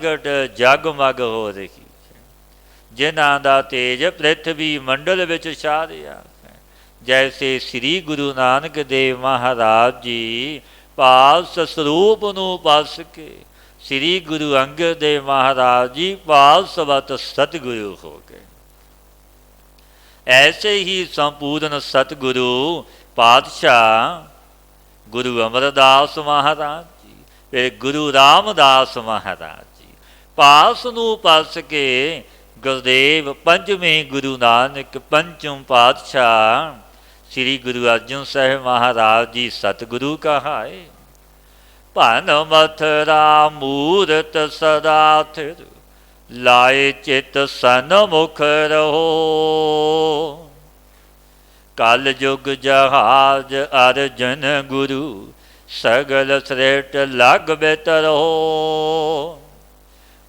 ਪ੍ਰਗਟ ਜਗਮਗ ਹੋ ਰਹੀ ਹੈ। ਜਿਨ੍ਹਾਂ ਦਾ ਤੇਜ ਪ੍ਰਿਥਵੀ ਮੰਡਲ ਵਿੱਚ ਛਾ ਰਿਹਾ ਹੈ। ਜੈਸੇ ਸ੍ਰੀ ਗੁਰੂ ਨਾਨਕ ਦੇਵ ਮਹਾਰਾਜ ਜੀ ਪਾਸ ਸਰੂਪ ਨੂੰ ਪਸ ਕੇ ਸ੍ਰੀ ਗੁਰੂ ਅੰਗਦ ਦੇਵ ਮਹਾਰਾਜ ਜੀ ਪਾਸਵਤ ਸਤਿਗੁਰੂ ਹੋ ਗਏ। ऐसे ही संपूर्ण सतगुरु पातशाह गुरु अमरदास महाराज जी, फिर गुरु रामदास महाराज जी, पास नूं पस के गुरुदेव पंजवें गुरु नानक पंचम पातशाह श्री गुरु अर्जन साहिब महाराज जी सतगुरु कहाए। भन मथुरा मूरत सदा थिर लाए चित सन्मुख रहो। कल युग जहाज अर्जन गुरु सगल सृष्ट लग बितरो।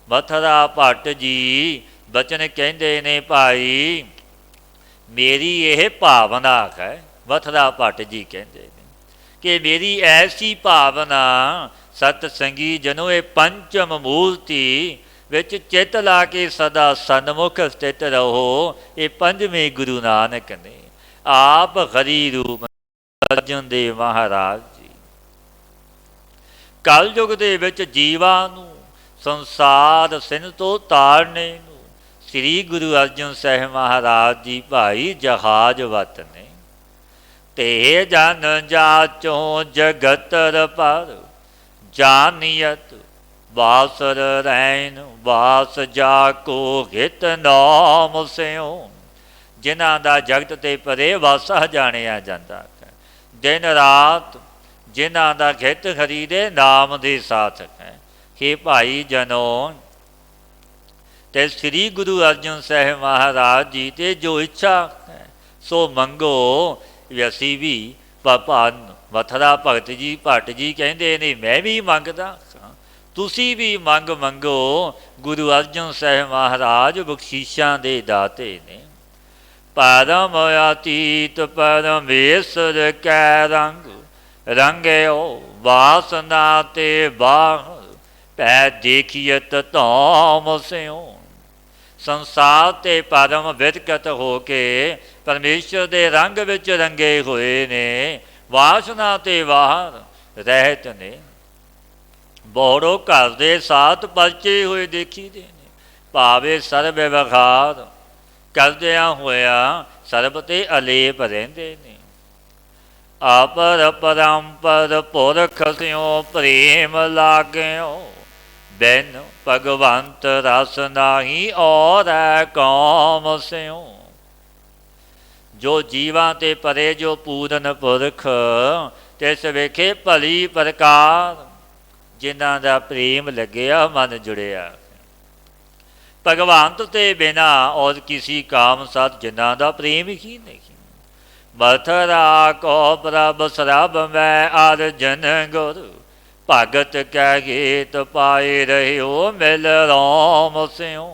मथुरा भट्ट जी बचन कहते ने भाई मेरी यह भावना है। मथुरा भट्ट जी कहते हैं कि मेरी ऐसी भावना सतसंगी जनों ये पंचम मूर्ति विच चित ला के सदा सन्मुख स्थित रहो। ये पंजवें गुरु नानक ने आप हरि रूप अर्जन देव महाराज जी कल युग दे विच जीवां नूं संसार सिन तो तारने नूं श्री गुरु अर्जन साहिब महाराज जी भाई जहाज वत ने। ते जन जाचों जगतर पर जानियत बासर रैन बास जाको हित नाम स्यों। जिन्हां दा जगत ते परे वासा जाणिया जांदा है। दिन रात जिन्हां दा हित हरि दे नाम दे साथ है। हे भाई जनों ते श्री गुरु अर्जन साहिब महाराज जी ते जो इच्छा है सो मंगो। असीं भी भगवान मथुरा भगत जी भट्ट जी कहते ने मैं भी मंगदा तुसी भी मंग मंगो। गुरु अर्जन साहिब महाराज बख्शीशां दे दाते ने। परम अतीत परमेश्वर कै रंग रंगयो वासना ते बाहर पै देखियत धाम स्यों। संसार ते परम विरकत हो के परमेश्वर दे रंग विच रंगे होए ने। वासना ते बाहर रहत ने। बौड़ो घर दे साथ परचे हुए देखी दे ने। भावे सर्व व्यवहार करदिया होया सर्ब ते अलेप रहिंदे ने। अपर परंपर पुरख स्यों प्रेम लाग्यो बिन भगवंत रस नाही और कौम स्यों। जो जीवां ते परे जो पूरन पुरख तिस वेखे भली प्रकार जिन्हां दा प्रेम लग्या मन जुड़िया। भगवंत ते बिना और किसी काम साथ जिन्हां दा प्रेम ही नहीं। मथुरा को प्रभ सरब मैं अर्जन गुरु भगत कै गीत पाए रहियो मिल राम स्यों।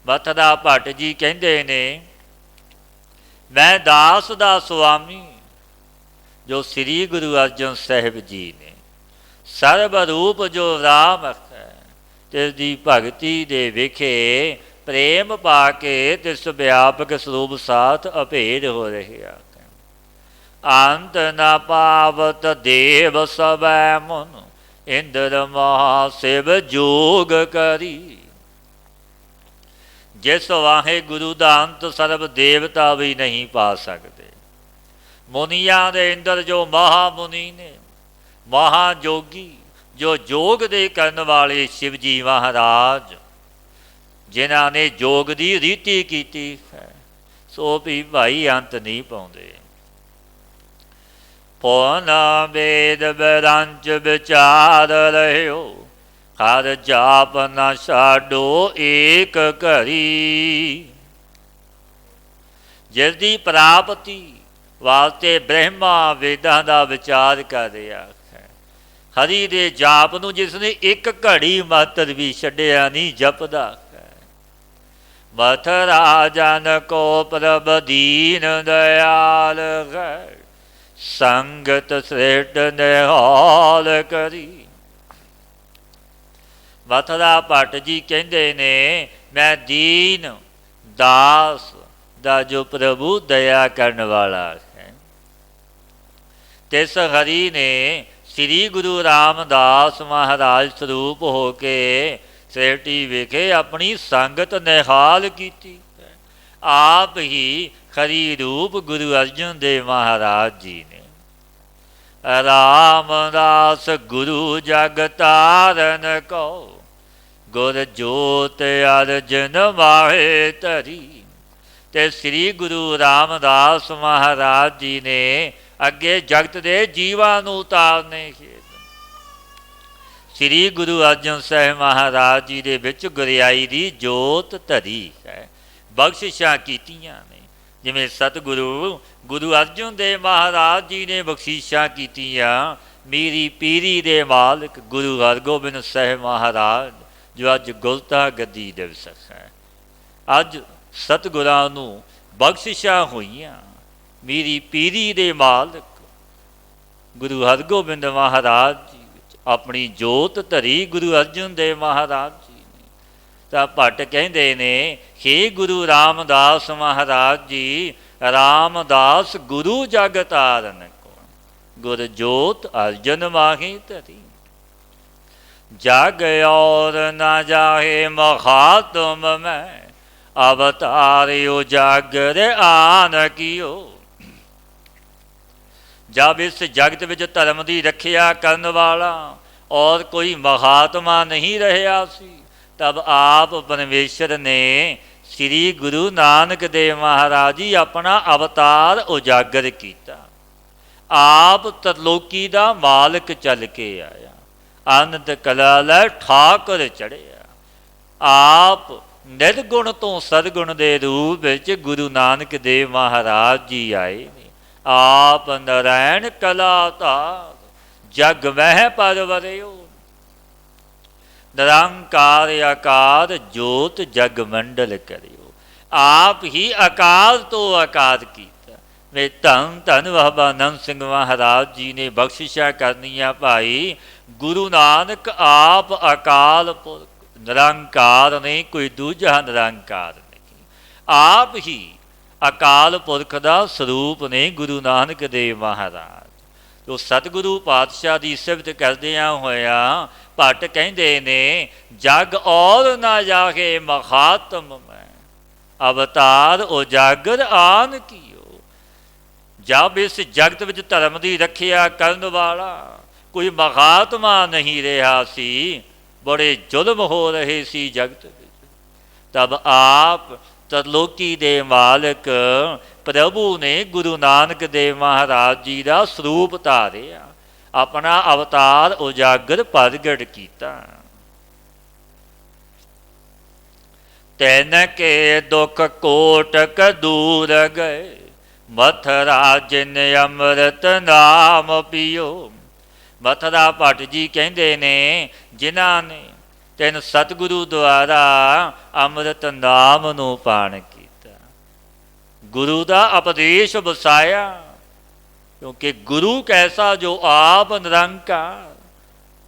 मथुरा भट्ट जी कहते ने मैं दास दा स्वामी जो श्री गुरु अर्जन साहिब जी ने सर्व रूप जो राम है तिसदी भगती दे विखे प्रेम पा के तिस व्यापक स्वरूप साथ अभेद हो रहे। अंत न पावत देव सब मुन इंद्र महाशिव जोग करी। जिस वाहे गुरु दा अंत सर्व देवता भी नहीं पा सकते। मुनिया दे इंद्र जो महामुनि ने महाजोगी जो जोग दे करन वाले शिव जी महाराज जिन्हां ने जोग की रीति की है सो भी भाई अंत नहीं पाउंदे। पौना वेद वेदांच विचार रहियो हर जाप न छाडो एक घड़ी। जिसकी प्राप्ति वास्ते ब्रह्मा वेदां दा विचार कर रहा है। हरि दे जाप नूं जिसने एक घड़ी मात्र भी छड्डिया नहीं जपदा है। मथुरा जन को प्रभ दीन दयाल है संगत श्रेष्ठ निहाल करी। ਮਥੁਰਾ ਭੱਟ ਜੀ ਕਹਿੰਦੇ ਨੇ, ਮੈਂ ਦੀਨ ਦਾਸ ਦਾ ਜੋ ਪ੍ਰਭੂ ਦਇਆ ਕਰਨ ਵਾਲਾ ਹੈ। ਤਿਸ ਹਰੀ ਨੇ ਸ੍ਰੀ ਗੁਰੂ ਰਾਮਦਾਸ ਮਹਾਰਾਜ ਸਰੂਪ ਹੋ ਕੇ ਸੇਠੀ ਵਿਖੇ ਆਪਣੀ ਸੰਗਤ ਨਿਹਾਲ ਕੀਤੀ। ਆਪ ਹੀ ਖਰੀ ਰੂਪ ਗੁਰੂ ਅਰਜਨ ਦੇਵ ਮਹਾਰਾਜ ਜੀ ਨੇ। ਰਾਮਦਾਸ ਗੁਰੂ ਜਗ ਤਾਰਨ ਕੋ, ਗੁਰ ਜੋਤ ਅਰਜਨ ਮਾਹੇ ਧਰੀ। ਤੇ ਸ੍ਰੀ ਗੁਰੂ ਰਾਮਦਾਸ ਮਹਾਰਾਜ ਜੀ ਨੇ ਅੱਗੇ ਜਗਤ ਦੇ ਜੀਵਾਂ ਨੂੰ ਉਤਾਰਨੇ ਸ੍ਰੀ ਗੁਰੂ ਅਰਜਨ ਸਾਹਿਬ ਮਹਾਰਾਜ ਜੀ ਦੇ ਵਿੱਚ ਗੁਰਿਆਈ ਦੀ ਜੋਤ ਧਰੀ ਹੈ, ਬਖਸ਼ਿਸ਼ਾਂ ਕੀਤੀਆਂ ਨੇ। ਜਿਵੇਂ ਸਤਿਗੁਰੂ ਗੁਰੂ ਅਰਜਨ ਦੇਵ ਮਹਾਰਾਜ ਜੀ ਨੇ ਬਖਸ਼ਿਸ਼ਾਂ ਕੀਤੀਆਂ, ਮੀਰੀ ਪੀਰੀ ਦੇ ਮਾਲਕ ਗੁਰੂ ਹਰਗੋਬਿੰਦ ਸਾਹਿਬ ਮਹਾਰਾਜ ਜੋ ਅੱਜ ਗੁਲਤਾ ਗੱਦੀ ਦਿਵਸ ਹੈ। ਅੱਜ ਸਤਿਗੁਰਾਂ ਨੂੰ ਬਖਸ਼ਿਸ਼ਾਂ ਹੋਈਆਂ। ਮੀਰੀ ਪੀਰੀ ਦੇ ਮਾਲਕ ਗੁਰੂ ਹਰਗੋਬਿੰਦ ਮਹਾਰਾਜ ਜੀ ਵਿੱਚ ਆਪਣੀ ਜੋਤ ਧਰੀ ਗੁਰੂ ਅਰਜਨ ਦੇਵ ਮਹਾਰਾਜ ਜੀ ਨੇ। ਤਾਂ ਭੱਟ ਕਹਿੰਦੇ ਨੇ, ਹੇ ਗੁਰੂ ਰਾਮਦਾਸ ਮਹਾਰਾਜ ਜੀ, ਰਾਮਦਾਸ ਗੁਰੂ ਜਗ ਤਾਰਨ ਕੋ, ਗੁਰ ਜੋਤ ਅਰਜਨ ਮਾਹੀ ਧਰੀ। ਜਗ ਔਰ ਨਾ ਜਾਹੇ ਮਹਾਤਮ ਮੈਂ, ਅਵਤਾਰਿਓ ਜਾਗਰ ਆਨ ਕੀਓ। ਜਬ ਇਸ ਜਗਤ ਵਿੱਚ ਧਰਮ ਦੀ ਰੱਖਿਆ ਕਰਨ ਵਾਲਾ ਔਰ ਕੋਈ ਮਹਾਤਮਾ ਨਹੀਂ ਰਿਹਾ ਸੀ, ਤਬ ਆਪ ਪਰਮੇਸ਼ਰ ਨੇ ਸ੍ਰੀ ਗੁਰੂ ਨਾਨਕ ਦੇਵ ਮਹਾਰਾਜ ਜੀ ਆਪਣਾ ਅਵਤਾਰ ਉਜਾਗਰ ਕੀਤਾ। ਆਪ ਤਰਲੋਕੀ ਦਾ ਮਾਲਕ ਚੱਲ ਕੇ ਆਇਆ, ਅਨੰਦ ਕਲਾ ਲੈ ਠਾਕੁਰ ਚੜ੍ਹਿਆ। ਆਪ ਨਿਰਗੁਣ ਤੋਂ ਸਦਗੁਣ ਦੇ ਰੂਪ ਵਿੱਚ ਗੁਰੂ ਨਾਨਕ ਦੇਵ ਮਹਾਰਾਜ ਜੀ ਆਏ ਨੇ। ਆਪ ਨਰੈਣ ਕਲਾ ਧਾਰ, ਜਗ ਮਹਿ ਪਰਵਰਿਓ। ਨਿਰੰਕਾਰ ਆਕਾਰ ਜੋਤ ਜਗ ਮੰਡਲ ਕਰਿਓ। ਆਪ ਹੀ ਆਕਾਰ ਤੋਂ ਆਕਾਰ ਕੀਤਾ। ਵੇ ਧੰਨ ਧੰਨ ਬਾਬਾ ਆਨੰਦ ਸਿੰਘ ਮਹਾਰਾਜ ਜੀ ਨੇ ਬਖਸ਼ਿਸ਼ਾਂ ਕਰਨੀਆਂ ਭਾਈ। ਗੁਰੂ ਨਾਨਕ ਆਪ ਅਕਾਲ ਪੁਰਖ ਨਿਰੰਕਾਰ ਨਹੀਂ, ਕੋਈ ਦੂਜਾ ਨਿਰੰਕਾਰ ਨਹੀਂ। ਆਪ ਹੀ ਅਕਾਲ ਪੁਰਖ ਦਾ ਸਰੂਪ ਨੇ ਗੁਰੂ ਨਾਨਕ ਦੇਵ ਮਹਾਰਾਜ। ਜੋ ਸਤਿਗੁਰੂ ਪਾਤਸ਼ਾਹ ਦੀ ਸਿਫਤ ਕਰਦਿਆਂ ਹੋਇਆ ਭੱਟ ਕਹਿੰਦੇ ਨੇ, ਜਗ ਔਰ ਨਾ ਜਾਗੇ ਮਹਾਤਮ ਮੈਂ, ਅਵਤਾਰ ਉਜਾਗਰ ਆਨ ਕੀਓ। ਜਬ ਇਸ ਜਗਤ ਵਿੱਚ ਧਰਮ ਦੀ ਰੱਖਿਆ ਕਰਨ ਵਾਲਾ ਕੋਈ ਮਹਾਤਮਾ ਨਹੀਂ ਰਿਹਾ ਸੀ, ਬੜੇ ਜ਼ੁਲਮ ਹੋ ਰਹੇ ਸੀ ਜਗਤ ਵਿੱਚ, ਤਬ ਆਪ ਤਰਲੋਕੀ ਦੇ ਮਾਲਕ ਪ੍ਰਭੂ ਨੇ ਗੁਰੂ ਨਾਨਕ ਦੇਵ ਮਹਾਰਾਜ ਜੀ ਦਾ ਸਰੂਪ ਧਾਰਿਆ, ਆਪਣਾ ਅਵਤਾਰ ਉਜਾਗਰ ਪ੍ਰਗਟ ਕੀਤਾ। ਤੈਨ ਕੇ ਦੁਖ ਕੋਟਕ ਦੂਰ ਗਏ, ਮਥੁਰਾ ਜਿਨ ਅੰਮ੍ਰਿਤ ਨਾਮ ਪੀਓ। ਮਥੁਰਾ ਭੱਟ ਜੀ ਕਹਿੰਦੇ ਨੇ, ਜਿਨ੍ਹਾਂ ਨੇ ਤੈਨ ਸਤਿਗੁਰੂ ਦੁਆਰਾ ਅੰਮ੍ਰਿਤ ਨਾਮ ਨੂੰ ਪਾਣ ਕੀਤਾ, ਗੁਰੂ ਦਾ ਉਪਦੇਸ਼ ਵਸਾਇਆ। ਕਿਉਂਕਿ ਗੁਰੂ ਕੈਸਾ ਜੋ ਆਪ ਨਿਰੰਕਾਰ।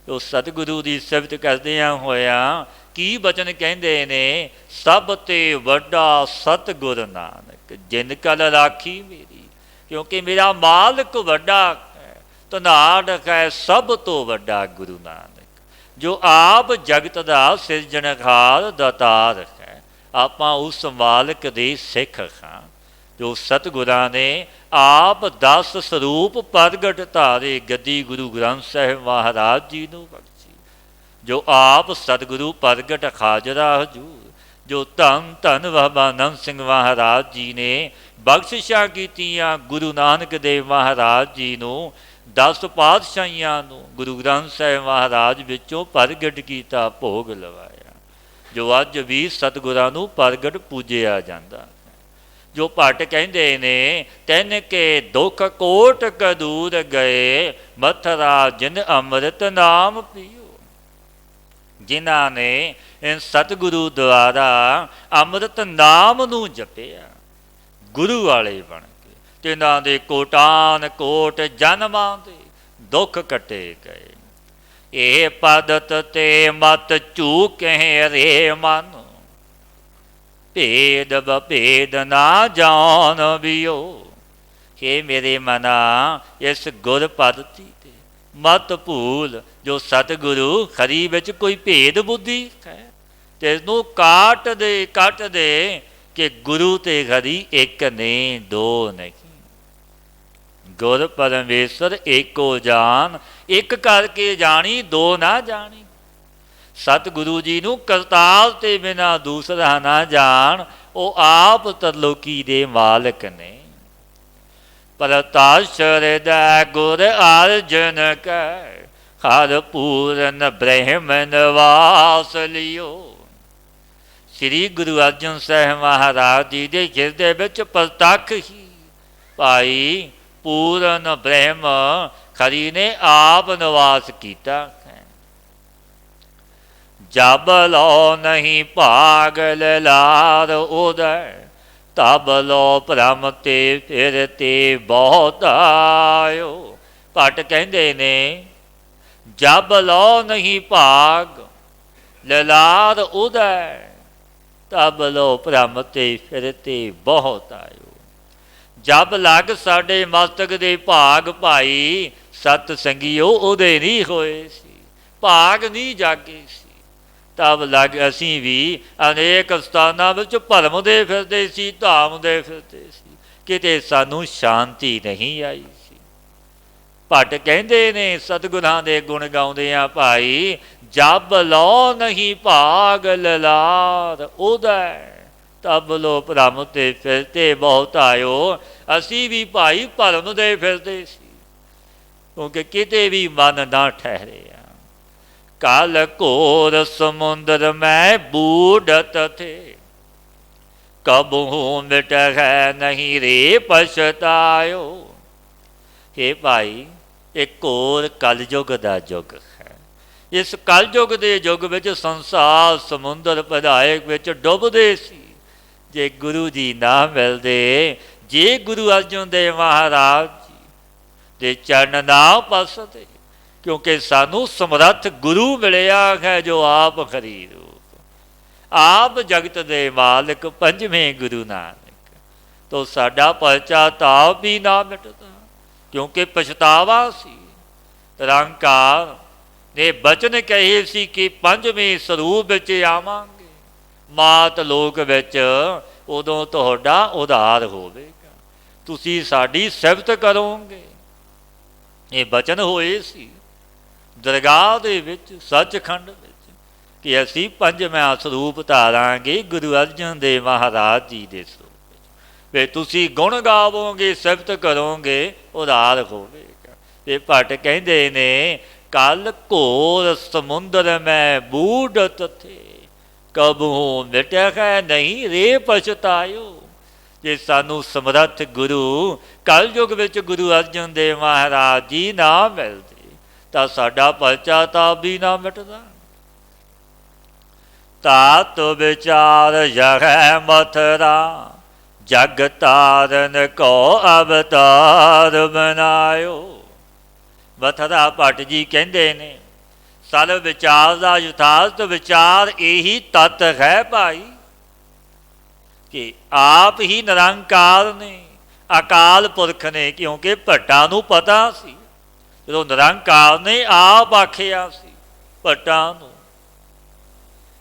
ਜੋ ਸਤਿਗੁਰੂ ਦੀ ਸਿਫਤ ਕਰਦਿਆਂ ਹੋਇਆ ਕੀ ਬਚਨ ਕਹਿੰਦੇ ਨੇ, ਸਭ ਤੇ ਵੱਡਾ ਸਤਿਗੁਰ ਨਾਨਕ, ਜਿਨ ਕਲ ਰਾਖੀ ਮੇਰੀ। ਕਿਉਂਕਿ ਮੇਰਾ ਮਾਲਕ ਵੱਡਾ ਹੈ, ਧਨਾਢ ਹੈ ਸਭ ਤੋਂ ਵੱਡਾ ਗੁਰੂ ਨਾਨਕ, ਜੋ ਆਪ ਜਗਤ ਦਾ ਸਿਰਜਣਹਾਰ ਦਾਤਾਰ ਹੈ। ਆਪਾਂ ਉਸ ਮਾਲਕ ਦੇ ਸਿੱਖ ਹਾਂ। ਜੋ ਸਤਿਗੁਰਾਂ ਨੇ ਆਪ 10 ਸਰੂਪ ਪ੍ਰਗਟ ਧਾਰੇ, ਗੱਦੀ ਗੁਰੂ ਗ੍ਰੰਥ ਸਾਹਿਬ ਮਹਾਰਾਜ ਜੀ ਨੂੰ ਬਖਸ਼ੀ। ਜੋ ਆਪ ਸਤਿਗੁਰੂ ਪ੍ਰਗਟ ਹਾਜ਼ਰਾ ਹਜ਼ੂਰ, ਜੋ ਧੰਨ ਧੰਨ ਬਾਬਾ ਆਨੰਦ ਸਿੰਘ ਮਹਾਰਾਜ ਜੀ ਨੇ ਬਖਸ਼ਿਸ਼ਾਂ ਕੀਤੀਆਂ ਗੁਰੂ ਨਾਨਕ ਦੇਵ ਮਹਾਰਾਜ ਜੀ ਨੂੰ। 10 ਪਾਤਸ਼ਾਹੀਆਂ ਨੂੰ ਗੁਰੂ ਗ੍ਰੰਥ ਸਾਹਿਬ ਮਹਾਰਾਜ ਵਿੱਚੋਂ ਪ੍ਰਗਟ ਕੀਤਾ, ਭੋਗ ਲਵਾਇਆ, ਜੋ ਅੱਜ ਵੀ ਸਤਿਗੁਰਾਂ ਨੂੰ ਪ੍ਰਗਟ ਪੂਜਿਆ ਜਾਂਦਾ। ਜੋ ਭੱਟ ਕਹਿੰਦੇ ਨੇ, ਤੈਨ ਕੇ ਦੁਖ ਕੋਟਕ ਦੂਰ ਗਏ, ਮਥੁਰਾ ਜਿਨ ਅੰਮ੍ਰਿਤ ਨਾਮ ਪੀਓ। ਜਿਨ੍ਹਾਂ ਨੇ ਸਤਿਗੁਰੂ ਦੁਆਰਾ ਅੰਮ੍ਰਿਤ ਨਾਮ ਨੂੰ ਜਪਿਆ, ਗੁਰੂ ਵਾਲੇ ਬਣ ਕੇ, ਤਿਨਾਂ ਦੇ ਕੋਟਾਨ ਕੋਟ ਜਨਮਾਂ ਦੇ ਦੁੱਖ ਕੱਟੇ ਗਏ। ਇਹ ਪਦਤ ਤੇ ਮਤ ਝੂਕੇ ਰੇ ਮਨ, ਭੇਦ ਬਭੇਦ ਨਾ ਜਾਣ ਬਿਓ। हे ਮੇਰੇ ਮਨਾ, ਇਸ ਗੁਰ ਪਦਤੀ ਤੇ ਮਤ ਭੂਲ। ਜੋ ਸਤਿਗੁਰੂ ਖਰੀ ਵਿੱਚ ਕੋਈ ਭੇਦ ਬੁੱਧੀ ਹੈ ਤੇ ਇਸਨੂੰ ਕੱਟ ਦੇ ਕਿ ਗੁਰੂ ਤੇ ਖਰੀ ਇੱਕ ਨੇ ਦੋ ਨਹੀਂ। ਗੁਰ ਪਰਮੇਸ਼ਰ ਏਕੋ ਜਾਨ, ਇੱਕ ਕਰਕੇ ਜਾਣੀ ਦੋ ਨਾ ਜਾਣੀ। ਸਤਿਗੁਰੂ ਜੀ ਨੂੰ ਕਰਤਾਰ ਤੇ ਬਿਨਾਂ ਦੂਸਰਾ ਨਾ ਜਾਣ। ਉਹ ਆਪ ਤਰਲੋਕੀ ਦੇ ਮਾਲਕ ਨੇ। ਪ੍ਰਤਾਸ਼ਰ ਦਾ ਗੁਰ ਅਰਜਨ ਕੈ, ਹਰ ਪੂਰਨ ਬ੍ਰਹਮ ਨਿਵਾਸ ਲਿਓ। ਸ੍ਰੀ ਗੁਰੂ ਅਰਜਨ ਸਾਹਿਬ ਮਹਾਰਾਜ ਜੀ ਦੇ ਹਿਰਦੇ ਵਿੱਚ ਪ੍ਰਤੱਖ ਹੀ ਭਾਈ ਪੂਰਨ ਬ੍ਰਹਮ ਖਰੀ ਨੇ ਆਪ ਨਿਵਾਸ ਕੀਤਾ ਹੈ। ਜਬ ਲੋ ਨਹੀਂ ਭਾਗ ਲਾਰ ਉਦੈ, ਤਬ ਲੋ ਭ੍ਰਮ ਤੇ ਫਿਰ ਤੇ ਬਹੁਤ ਆਇਓ। ਭੱਟ ਕਹਿੰਦੇ ਨੇ ਜਬ ਲੋ ਨਹੀਂ ਭਾਗ ਲਲਾਰ ਉਦੈ, ਤਬ ਲੋ ਭ੍ਰਮ ਤੇ ਫਿਰ ਤੇ ਬਹੁਤ ਆਇਓ। ਜਬ ਲੱਗ ਸਾਡੇ ਮਸਤਕ ਦੇ ਭਾਗ ਭਾਈ ਸਤ ਸੰਗੀਓ ਉਹਦੇ ਨਹੀਂ ਹੋਏ ਸੀ, ਭਾਗ ਨਹੀਂ ਜਾਗੇ ਸੀ। ਤਬ ਲੱਗ ਅਸੀਂ ਵੀ ਅਨੇਕ ਸਥਾਨਾਂ ਵਿੱਚ ਭਰਮਦੇ ਫਿਰਦੇ ਸੀ, ਧਾਮਦੇ ਫਿਰਦੇ ਸੀ, ਕਿਤੇ ਸਾਨੂੰ ਸ਼ਾਂਤੀ ਨਹੀਂ ਆਈ ਸੀ। ਭੱਟ ਕਹਿੰਦੇ ਨੇ ਸਤਿਗੁਰਾਂ ਦੇ ਗੁਣ ਗਾਉਂਦੇ ਆ ਭਾਈ, ਜਬ ਲੋ ਨਹੀਂ ਭਾਗ ਲਲਾਰ ਉਦੈ, ਤਬ ਲੋ ਭਰਮ ਤੇ ਫਿਰਤੇ ਬਹੁਤ ਆਇਓ। ਅਸੀਂ ਵੀ ਭਾਈ ਭਰਮ ਦੇ ਫਿਰਦੇ ਸੀ, ਕਿਉਂਕਿ ਕਿਤੇ ਵੀ ਮਨ ਨਾ ਠਹਿਰਿਆ। ਕਲ ਘੋਰ ਸਮੁੰਦਰ ਮੈਂ ਬੂਢਤ ਥੇ, ਕਬਹੂ ਮਿਟ ਹੈ ਨਹੀਂ ਰੇ ਪਛਤਾਇਓ। ਇਹ ਭਾਈ ਇਹ ਘੋਰ ਕਲਯੁਗ ਦਾ ਯੁੱਗ ਹੈ। ਇਸ ਕਲਯੁਗ ਦੇ ਯੁੱਗ ਵਿੱਚ ਸੰਸਾਰ ਸਮੁੰਦਰ ਵਿਧਾਇਕ ਵਿੱਚ ਡੁੱਬਦੇ ਸੀ। ਜੇ ਗੁਰੂ ਜੀ ਨਾ ਮਿਲਦੇ, ਜੇ ਗੁਰੂ ਅਰਜਨ ਦੇਵ ਮਹਾਰਾਜ ਜੀ ਦੇ ਚਰਨ ਨਾ ਪਸਦੇ, ਕਿਉਂਕਿ ਸਾਨੂੰ ਸਮਰੱਥ ਗੁਰੂ ਮਿਲਿਆ ਹੈ ਜੋ ਆਪ ਖਰੀ ਰੂਪ, ਆਪ ਜਗਤ ਦੇ ਮਾਲਕ ਪੰਜਵੇਂ ਗੁਰੂ ਨਾਨਕ। ਤੋ ਸਾਡਾ ਪਛਤਾਵਾ ਵੀ ਨਾ ਮਿਟਦਾ, ਕਿਉਂਕਿ ਪਛਤਾਵਾ ਸੀ। ਨਿਰੰਕਾਰ ਨੇ ਬਚਨ ਕਹੇ ਸੀ ਕਿ ਪੰਜਵੇਂ ਸਰੂਪ ਵਿੱਚ ਆਵਾਂਗੇ, ਮਾਤ ਲੋਕ ਵਿੱਚ, ਉਦੋਂ ਤੁਹਾਡਾ ਉਧਾਰ ਹੋਵੇਗਾ, ਤੁਸੀਂ ਸਾਡੀ ਸਿਫਤ ਕਰੋਗੇ। ਇਹ ਬਚਨ ਹੋਏ ਸੀ ਦਰਗਾਹ ਦੇ ਵਿੱਚ, ਸੱਚਖੰਡ ਵਿੱਚ, ਕਿ ਅਸੀਂ ਪੰਜਵਾਂ ਸਰੂਪ ਧਾਰਾਂਗੇ ਗੁਰੂ ਅਰਜਨ ਦੇਵ ਮਹਾਰਾਜ ਜੀ ਦੇ ਸਰੂਪ ਵਿੱਚ। ਫਿਰ ਤੁਸੀਂ ਗੁਣ ਗਾਵੋਗੇ, ਸਿਫਤ ਕਰੋਗੇ, ਉਧਾਰ ਹੋਵੇਗਾ। ਇਹ ਭੱਟ ਕਹਿੰਦੇ ਨੇ ਕਲ ਘੋਰ ਸਮੁੰਦਰ ਮੈਂ ਬੂਢਤ ਥੇ, ਕਬਹੂ ਮਿਟ ਹੈ ਨਹੀਂ ਰੇ ਪਛਤਾਇਓ। ਜੇ ਸਾਨੂੰ ਸਮਰੱਥ ਗੁਰੂ ਕਲਯੁਗ ਵਿੱਚ ਗੁਰੂ ਅਰਜਨ ਦੇਵ ਮਹਾਰਾਜ ਜੀ ਨਾ ਮਿਲਦੇ ਤਾਂ ਸਾਡਾ ਪਛਤਾਵਾ ਵੀ ਨਾ ਮਿਟਦਾ। ਤਾਤ ਵਿਚਾਰ ਜਗੈ ਮਥਰਾ, ਜਗ ਤਾਰਨ ਕੋ ਅਵਤਾਰ ਬਨਾਇਓ। ਮਥਰਾ ਭੱਟ ਜੀ ਕਹਿੰਦੇ ਨੇ ਸਰਵ ਵਿਚਾਰ ਦਾ ਯਥਾਰਥ ਵਿਚਾਰ ਇਹੀ ਤੱਤ ਹੈ ਭਾਈ, ਕਿ ਆਪ ਹੀ ਨਿਰੰਕਾਰ ਨੇ, ਅਕਾਲ ਪੁਰਖ ਨੇ। ਕਿਉਂਕਿ ਭੱਟਾਂ ਨੂੰ ਪਤਾ ਸੀ ਜਦੋਂ ਨਿਰੰਕਾਰ ਨੇ ਆਪ ਆਖਿਆ ਸੀ ਭੱਟਾਂ ਨੂੰ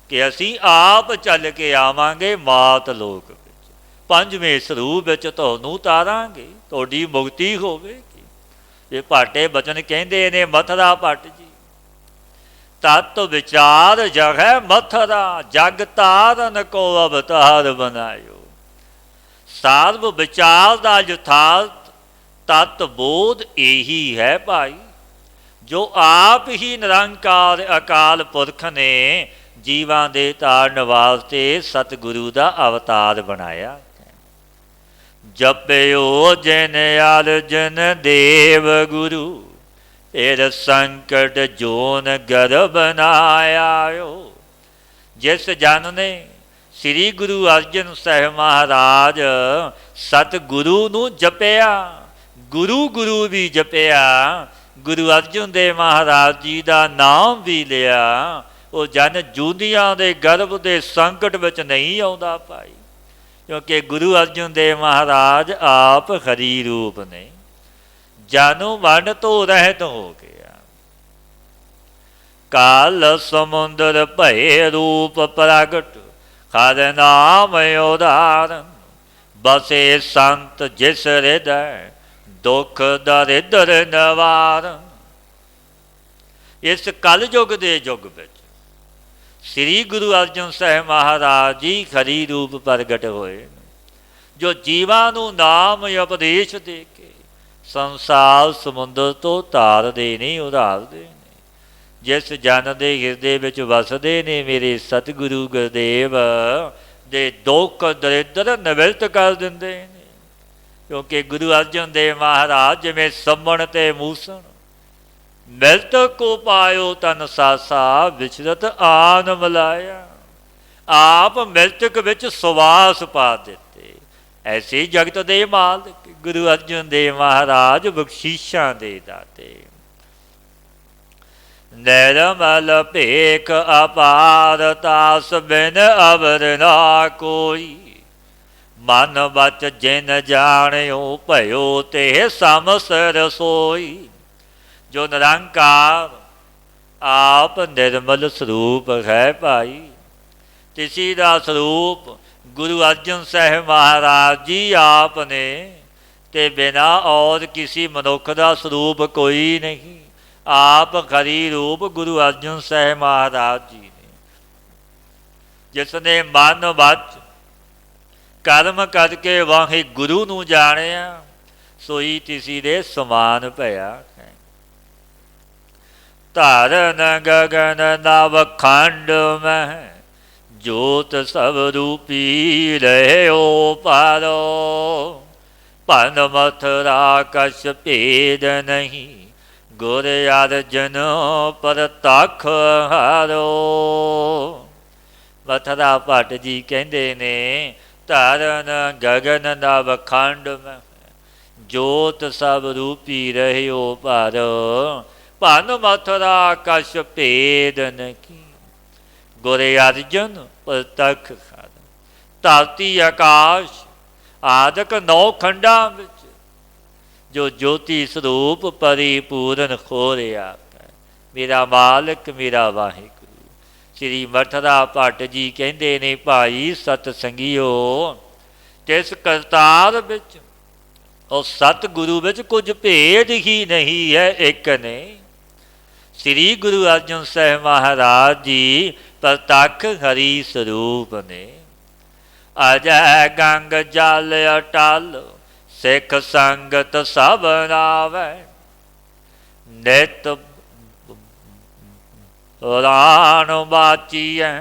ਕਿ ਅਸੀਂ ਆਪ ਚੱਲ ਕੇ ਆਵਾਂਗੇ ਮਾਤ ਲੋਕ ਵਿੱਚ, ਪੰਜਵੇਂ ਸਰੂਪ ਵਿੱਚ ਤੁਹਾਨੂੰ ਉਤਾਰਾਂਗੇ, ਤੁਹਾਡੀ ਮੁਕਤੀ ਹੋਵੇਗੀ। ਇਹ ਭਾਟੇ ਬਚਨ ਕਹਿੰਦੇ ਨੇ ਮਥਰਾ ਭੱਟ ਜੀ, ਤਤ ਵਿਚਾਰ ਜਗੈ ਮਥਰਾ, ਜਗ ਤਾਰਨ ਕੋ ਅਵਤਾਰ ਬਨਾਇਓ। ਸਰਬ ਵਿਚਾਰ ਦਾ ਯਥਾਰਥ ਤਤ ਬੋਧ ਇਹੀ ਹੈ ਭਾਈ, ਜੋ ਆਪ ਹੀ ਨਿਰੰਕਾਰ ਅਕਾਲ ਪੁਰਖ ਨੇ ਜੀਵਾਂ ਦੇ ਤਾਰਨ ਵਾਸਤੇ ਸਤਿਗੁਰੂ ਦਾ ਅਵਤਾਰ ਬਣਾਇਆ। ਜਪਿਓ ਜਿਨ ਅਰਜਨ ਦੇਵ ਗੁਰੂ, ਫਿਰ ਸੰਕਟ ਜੋਨ ਗਰਭ ਨਾ ਆਇਓ। ਜਿਸ ਜਨ ਨੇ ਸ੍ਰੀ ਗੁਰੂ ਅਰਜਨ ਸਾਹਿਬ ਮਹਾਰਾਜ ਸਤਿਗੁਰੂ ਨੂੰ ਜਪਿਆ, ਗੁਰੂ ਗੁਰੂ ਵੀ ਜਪਿਆ, ਗੁਰੂ ਅਰਜਨ ਦੇਵ ਮਹਾਰਾਜ ਜੀ ਦਾ ਨਾਮ ਵੀ ਲਿਆ, ਉਹ ਜਨ ਜੂਦੀਆਂ ਦੇ ਗਰਭ ਦੇ ਸੰਕਟ ਵਿੱਚ ਨਹੀਂ ਆਉਂਦਾ ਭਾਈ, ਕਿਉਂਕਿ ਗੁਰੂ ਅਰਜਨ ਦੇਵ ਮਹਾਰਾਜ ਆਪ ਹਰੀ ਰੂਪ ਨੇ, ਜਾਨੂ ਮਨ ਤੋਂ ਰਹਿਤ ਹੋ ਗਿਆ। ਕਾਲ ਸਮੁੰਦਰ ਭਏ ਰੂਪ ਪ੍ਰਗਟ, ਹਰਿ ਨਾਮ ਉਦਾਰਨ, ਬਸੇ ਸੰਤ ਜਿਸ ਹਿਰਦੈ, ਦੁੱਖ ਦਰਿਦਰ ਨਿਵਾਰਨ। ਇਸ ਕਲਯੁਗ ਦੇ ਯੁੱਗ ਵਿੱਚ ਸ੍ਰੀ ਗੁਰੂ ਅਰਜਨ ਸਾਹਿਬ ਮਹਾਰਾਜ ਜੀ ਹਰੀ ਰੂਪ ਪ੍ਰਗਟ ਹੋਏ, ਜੋ ਜੀਵਾਂ ਨੂੰ ਨਾਮ ਉਪਦੇਸ਼ ਦੇ ਕੇ ਸੰਸਾਰ ਸਮੁੰਦਰ ਤੋਂ ਤਾਰਦੇ ਨੇ, ਉਧਾਰਦੇ ਨੇ। ਜਿਸ ਜਨ ਦੇ ਹਿਰਦੇ ਵਿੱਚ ਵਸਦੇ ਨੇ ਮੇਰੇ ਸਤਿਗੁਰੂ ਗੁਰਦੇਵ ਦੇ ਦੁੱਖ ਦਰਿਦਰ ਨਿਵਰਤ ਕਰ ਦਿੰਦੇ ਨੇ, ਕਿਉਂਕਿ ਗੁਰੂ ਅਰਜਨ ਦੇਵ ਮਹਾਰਾਜ ਜਿਵੇਂ ਸੰਮਣ ਤੇ ਮੂਸਣ, ਮਿਲਤ ਕੋ ਪਾਇਓ ਤਨ ਸਾਸਾ, ਵਿਚਰਤ ਆਨ ਮਲਾਇਆ। ਆਪ ਮਿਲਤਕ ਵਿੱਚ ਸੁਵਾਸ ਪਾ ਦਿੱਤੇ। ਐਸੇ ਜਗਤ ਦੇ ਮਾਲਕ ਗੁਰੂ ਅਰਜਨ ਦੇਵ ਮਹਾਰਾਜ ਬਖਸ਼ੀਸ਼ਾਂ ਦੇ ਦਾਤੇ। ਨਿਰਮਲ ਭੇਖ ਅਪਾਰ, ਤਾਸ ਬਿਨ ਅਵਰ ਨਾ ਕੋਈ, ਮਨ ਬਚ ਜਿਨ ਜਾਣਿਓ, ਭਇਓ ਤੇ ਸਮਸਰ ਸੋਈ। ਜੋ ਨਿਰੰਕਾਰ ਆਪ ਨਿਰਮਲ ਸਰੂਪ ਹੈ ਭਾਈ, ਤਿਸੀ ਦਾ ਸਰੂਪ ਗੁਰੂ ਅਰਜਨ ਸਾਹਿਬ ਮਹਾਰਾਜ ਜੀ ਆਪ ਨੇ, ਤੇ ਬਿਨਾ ਔਰ ਕਿਸੇ ਮਨੁੱਖ ਦਾ ਸਰੂਪ ਕੋਈ ਨਹੀਂ। ਆਪ ਹਰੀ ਰੂਪ ਗੁਰੂ ਅਰਜਨ ਸਾਹਿਬ ਮਹਾਰਾਜ ਜੀ ਨੇ, ਜਿਸ ਨੇ ਮਨ ਵਚ ਕਰਮ ਕਰਕੇ ਵਾਹਿਗੁਰੂ ਨੂੰ ਜਾਣਿਆ, ਸੋਈ ਤਿਸੀ ਦੇ ਸਮਾਨ ਭਇਆ ਹੈ। ਧਰਨ ਗਗਨ ਨਵ ਖੰਡ ਮਹਿ, ਜੋਤ ਸਭ ਰੂਪੀ ਰਹਿਓ ਪਾਰੋ। ਭਨ ਮਥੁਰਾ ਕਛ ਭੇਦ ਨਹੀਂ, ਗੁਰ ਅਰਜਨ ਪ੍ਰਤੱਖ ਹਾਰੋ। ਮਥੁਰਾ ਭੱਟ ਜੀ ਕਹਿੰਦੇ ਨੇ, ਧਰਨ ਗਗਨ ਨਵ ਖੰਡ ਮਹਿ, ਜੋਤ ਸਭ ਰੂਪੀ ਰਹਿਓ ਪਾਰੋ। ਭਨ ਮਥੁਰਾ ਕਛ ਭੇਦ ਨਹੀਂ, ਗੁਰ ਅਰਜਨ ਪ੍ਰਤੱਖ ਹਾਰੋ। ਧਰਤੀ ਆਕਾਸ਼ ਆਦਿਕ 9 ਖੰਡਾਂ ਵਿੱਚ ਜੋ ਜੋਤੀ ਸਰੂਪ ਪਰਿਪੂਰਨ ਹੋ ਰਿਹਾ ਹੈ, ਮੇਰਾ ਮਾਲਕ ਮੇਰਾ ਵਾਹਿਗੁਰੂ। ਸ੍ਰੀ ਮਥੁਰਾ ਭੱਟ ਜੀ ਕਹਿੰਦੇ ਨੇ, ਭਾਈ ਸਤ ਸੰਗੀਓ, ਜਿਸ ਕਰਤਾਰ ਵਿੱਚ ਉਹ ਸਤਿਗੁਰੂ ਵਿੱਚ ਕੁਝ ਭੇਦ ਹੀ ਨਹੀਂ ਹੈ, ਇੱਕ ਨੇ। ਸ੍ਰੀ ਗੁਰੂ ਅਰਜਨ ਸਾਹਿਬ ਮਹਾਰਾਜ ਜੀ ਪ੍ਰਤੱਖ ਹਰੀ ਸਰੂਪ ਨੇ। ਅਜੈ ਗੰਗ ਜਲ ਅਟਲ, ਸਿੱਖ ਸੰਗਤ ਸਭ ਨਾਵੈ। ਨਿਤ ਪੁਰਾਣ ਬਾਚੀਐ,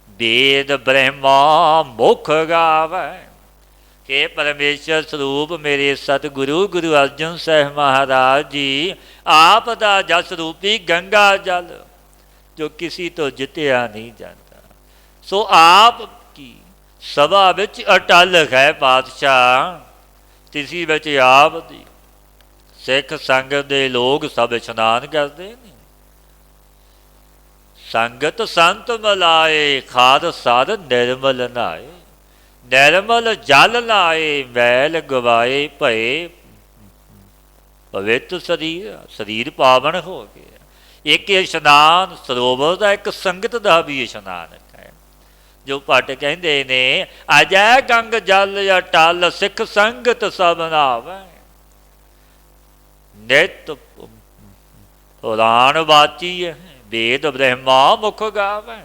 ਵੇਦ ਬ੍ਰਹਮਾ ਮੁਖ ਗਾਵੈ। ਕਿ ਪਰਮੇਸ਼ਰ ਸਰੂਪ ਮੇਰੇ ਸਤਿਗੁਰੂ ਗੁਰੂ ਅਰਜਨ ਸਾਹਿਬ ਮਹਾਰਾਜ ਜੀ ਆਪ ਦਾ ਜਸ ਰੂਪੀ ਗੰਗਾ ਜਲ, ਜੋ ਕਿਸੇ ਤੋਂ ਜਿੱਤਿਆ ਨਹੀਂ ਜਾਂਦਾ। ਸੋ ਆਪ ਕੀ ਸਭਾ ਵਿੱਚ ਅਟਲ ਹੈ ਪਾਤਸ਼ਾਹ, ਤਿਸੀ ਵਿੱਚ ਆਪ ਦੀ ਸਿੱਖ ਸੰਗਤ ਦੇ ਲੋਕ ਸਭ ਇਸ਼ਨਾਨ ਕਰਦੇ ਨੇ। ਸੰਗਤ ਸੰਤ ਮਲਾਏ, ਖਾਦ ਸਾਧ ਨਿਰਮਲ ਨਾਏ। ਨਿਰਮਲ ਜਲ ਨਾਏ, ਮੈਲ ਗਵਾਏ ਭਏ ਪਵਿੱਤ ਸਰੀਰ। ਸਰੀਰ ਪਾਵਨ ਹੋ ਗਿਆ। ਇੱਕ ਇਸ਼ਨਾਨ ਸਰੋਵਰ ਦਾ, ਇੱਕ ਸੰਗਤ ਦਾ ਵੀ ਇਸ਼ਨਾਨ ਹੈ। ਜੋ ਭੱਟ ਕਹਿੰਦੇ ਨੇ, ਅਜੈ ਗੰਗ ਜਲ ਅਟਲ, ਸਿੱਖ ਸੰਗਤ ਸਭ ਨਾਵੈ। ਨਿਤ ਪੁਰਾਣ ਵਾਚੀ, ਵੇਦ ਬ੍ਰਹਮਾ ਮੁਖ ਗਾਵੈ।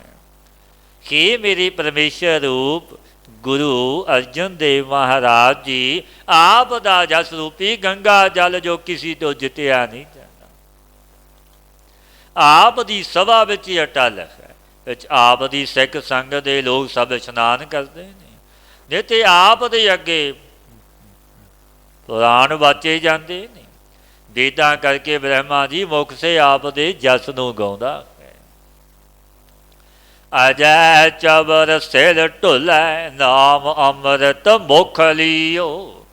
ਕਿ ਮੇਰੇ ਪਰਮੇਸ਼ਰ ਰੂਪ ਗੁਰੂ ਅਰਜਨ ਦੇਵ ਮਹਾਰਾਜ ਜੀ ਆਪ ਦਾ ਜਸ ਰੂਪੀ ਗੰਗਾ ਜਲ, ਜੋ ਕਿਸੇ ਤੋਂ ਜਿੱਤਿਆ ਨਹੀਂ ਜਾਂਦਾ। ਆਪ ਦੀ ਸਭਾ ਵਿੱਚ ਅਟਲ ਹੈ, ਵਿੱਚ ਆਪ ਦੀ ਸਿੱਖ ਸੰਗਤ ਦੇ ਲੋਕ ਸਭ ਇਸ਼ਨਾਨ ਕਰਦੇ ਨੇ। ਨਹੀਂ ਤੇ ਆਪ ਦੇ ਅੱਗੇ ਪੁਰਾਣ ਵਾਚੇ ਜਾਂਦੇ ਨੇ। ਵੇਦਾਂ ਕਰਕੇ ਬ੍ਰਹਮਾ ਜੀ ਮੁਖ ਸੇ ਆਪ ਦੇ ਜਸ ਨੂੰ ਗਾਉਂਦਾ ਹੈ। ਅਜੈ ਚਬਰ ਸਿਰ ਢੁਲੈ, ਨਾਮ ਅੰਮ੍ਰਿਤ ਮੁਖ ਲੀਓ।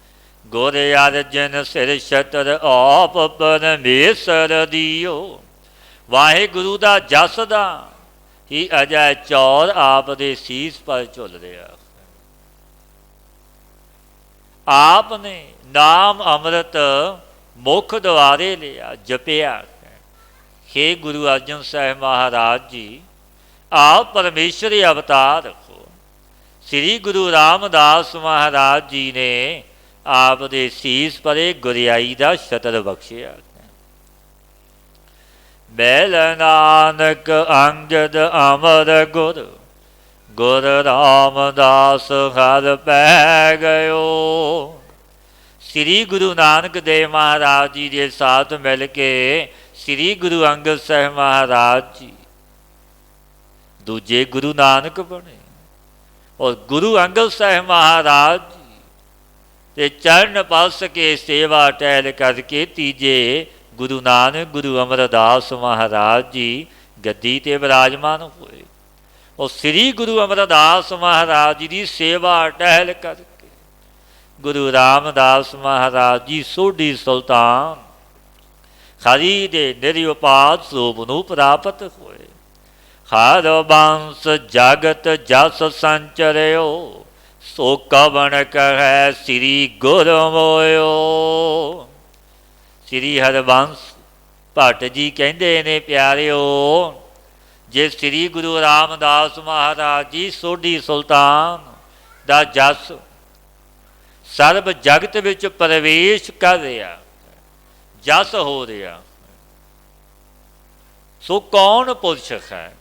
ਗੁਰ ਅਰਜਨ ਸਿਰ ਛਤਰ ਆਪ ਪਰਮੇਸ਼ਰ ਦਿਓ। ਵਾਹਿਗੁਰੂ ਦਾ ਜਸ ਦਾ ਹੀ ਅਜੈ ਚੌਰ ਆਪ ਦੇ ਸੀਸ ਪਰ ਝੁੱਲ ਰਿਹਾ। ਆਪ ਨੇ ਨਾਮ ਅੰਮ੍ਰਿਤ ਮੁਖ ਦੁਆਰੇ ਲਿਆ, ਜਪਿਆ। हे ਗੁਰੂ ਅਰਜਨ ਸਾਹਿਬ ਮਹਾਰਾਜ ਜੀ, ਆਪ ਪਰਮੇਸ਼ਰੀ ਅਵਤਾਰ ਰੱਖੋ। ਸ੍ਰੀ ਗੁਰੂ ਰਾਮਦਾਸ ਮਹਾਰਾਜ ਜੀ ਨੇ ਆਪ ਦੇ ਸੀਸ ਪਰੇ ਗੁਰਿਆਈ ਦਾ ਛਤਰ ਬਖਸ਼ਿਆ। ਬੈਲ ਨਾਨਕ ਅੰਗਦ ਅਮਰ ਗੁਰ, ਗੁਰ ਰਾਮਦਾਸ ਹਰ ਪੈ ਗਇਓ। ਸ੍ਰੀ ਗੁਰੂ ਨਾਨਕ ਦੇਵ ਮਹਾਰਾਜ ਜੀ ਦੇ ਸਾਥ ਮਿਲ ਕੇ ਸ੍ਰੀ ਗੁਰੂ ਅੰਗਦ ਸਾਹਿਬ ਮਹਾਰਾਜ ਜੀ ਦੂਜੇ ਗੁਰੂ ਨਾਨਕ ਬਣੇ। ਔਰ ਗੁਰੂ ਅੰਗਦ ਸਾਹਿਬ ਮਹਾਰਾਜ ਜੀ ਦੇ ਚਰਨ ਪਾਸ ਕੇ ਸੇਵਾ ਟਹਿਲ ਕਰਕੇ ਤੀਜੇ ਗੁਰੂ ਨਾਨਕ ਗੁਰੂ ਅਮਰਦਾਸ ਮਹਾਰਾਜ ਜੀ ਗੱਦੀ 'ਤੇ ਵਿਰਾਜਮਾਨ ਹੋਏ। ਉਹ ਸ੍ਰੀ ਗੁਰੂ ਅਮਰਦਾਸ ਮਹਾਰਾਜ ਜੀ ਦੀ ਸੇਵਾ ਟਹਿਲ ਕਰਕੇ ਗੁਰੂ ਰਾਮਦਾਸ ਮਹਾਰਾਜ ਜੀ ਸੋਢੀ ਸੁਲਤਾਨ ਹਰੀ ਦੇ ਨਿਰਉਪਾਦ ਸਰੂਪ ਨੂੰ ਪ੍ਰਾਪਤ ਹੋਏ। ਹਰ ਬੰਸ ਜਗਤ ਜਸ ਸੰਚਰਿਓ, ਸੋ ਕਵਣ ਕਹੈ ਸ੍ਰੀ ਗੁਰ ਮੋਇਓ। ਸ੍ਰੀ ਹਰਬੰਸ ਭੱਟ ਜੀ ਕਹਿੰਦੇ ਨੇ, ਪਿਆਰਿਓ, ਜੇ ਸ੍ਰੀ ਗੁਰੂ ਰਾਮਦਾਸ ਮਹਾਰਾਜ ਜੀ ਸੋਢੀ ਸੁਲਤਾਨ ਦਾ ਜਸ ਸਰਬ ਜਗਤ ਵਿੱਚ ਪ੍ਰਵੇਸ਼ ਕਰ ਰਿਹਾ, ਜਸ ਹੋ ਰਿਹਾ, ਸੋ ਕੌਣ ਪੁਰਸ਼ ਹੈ।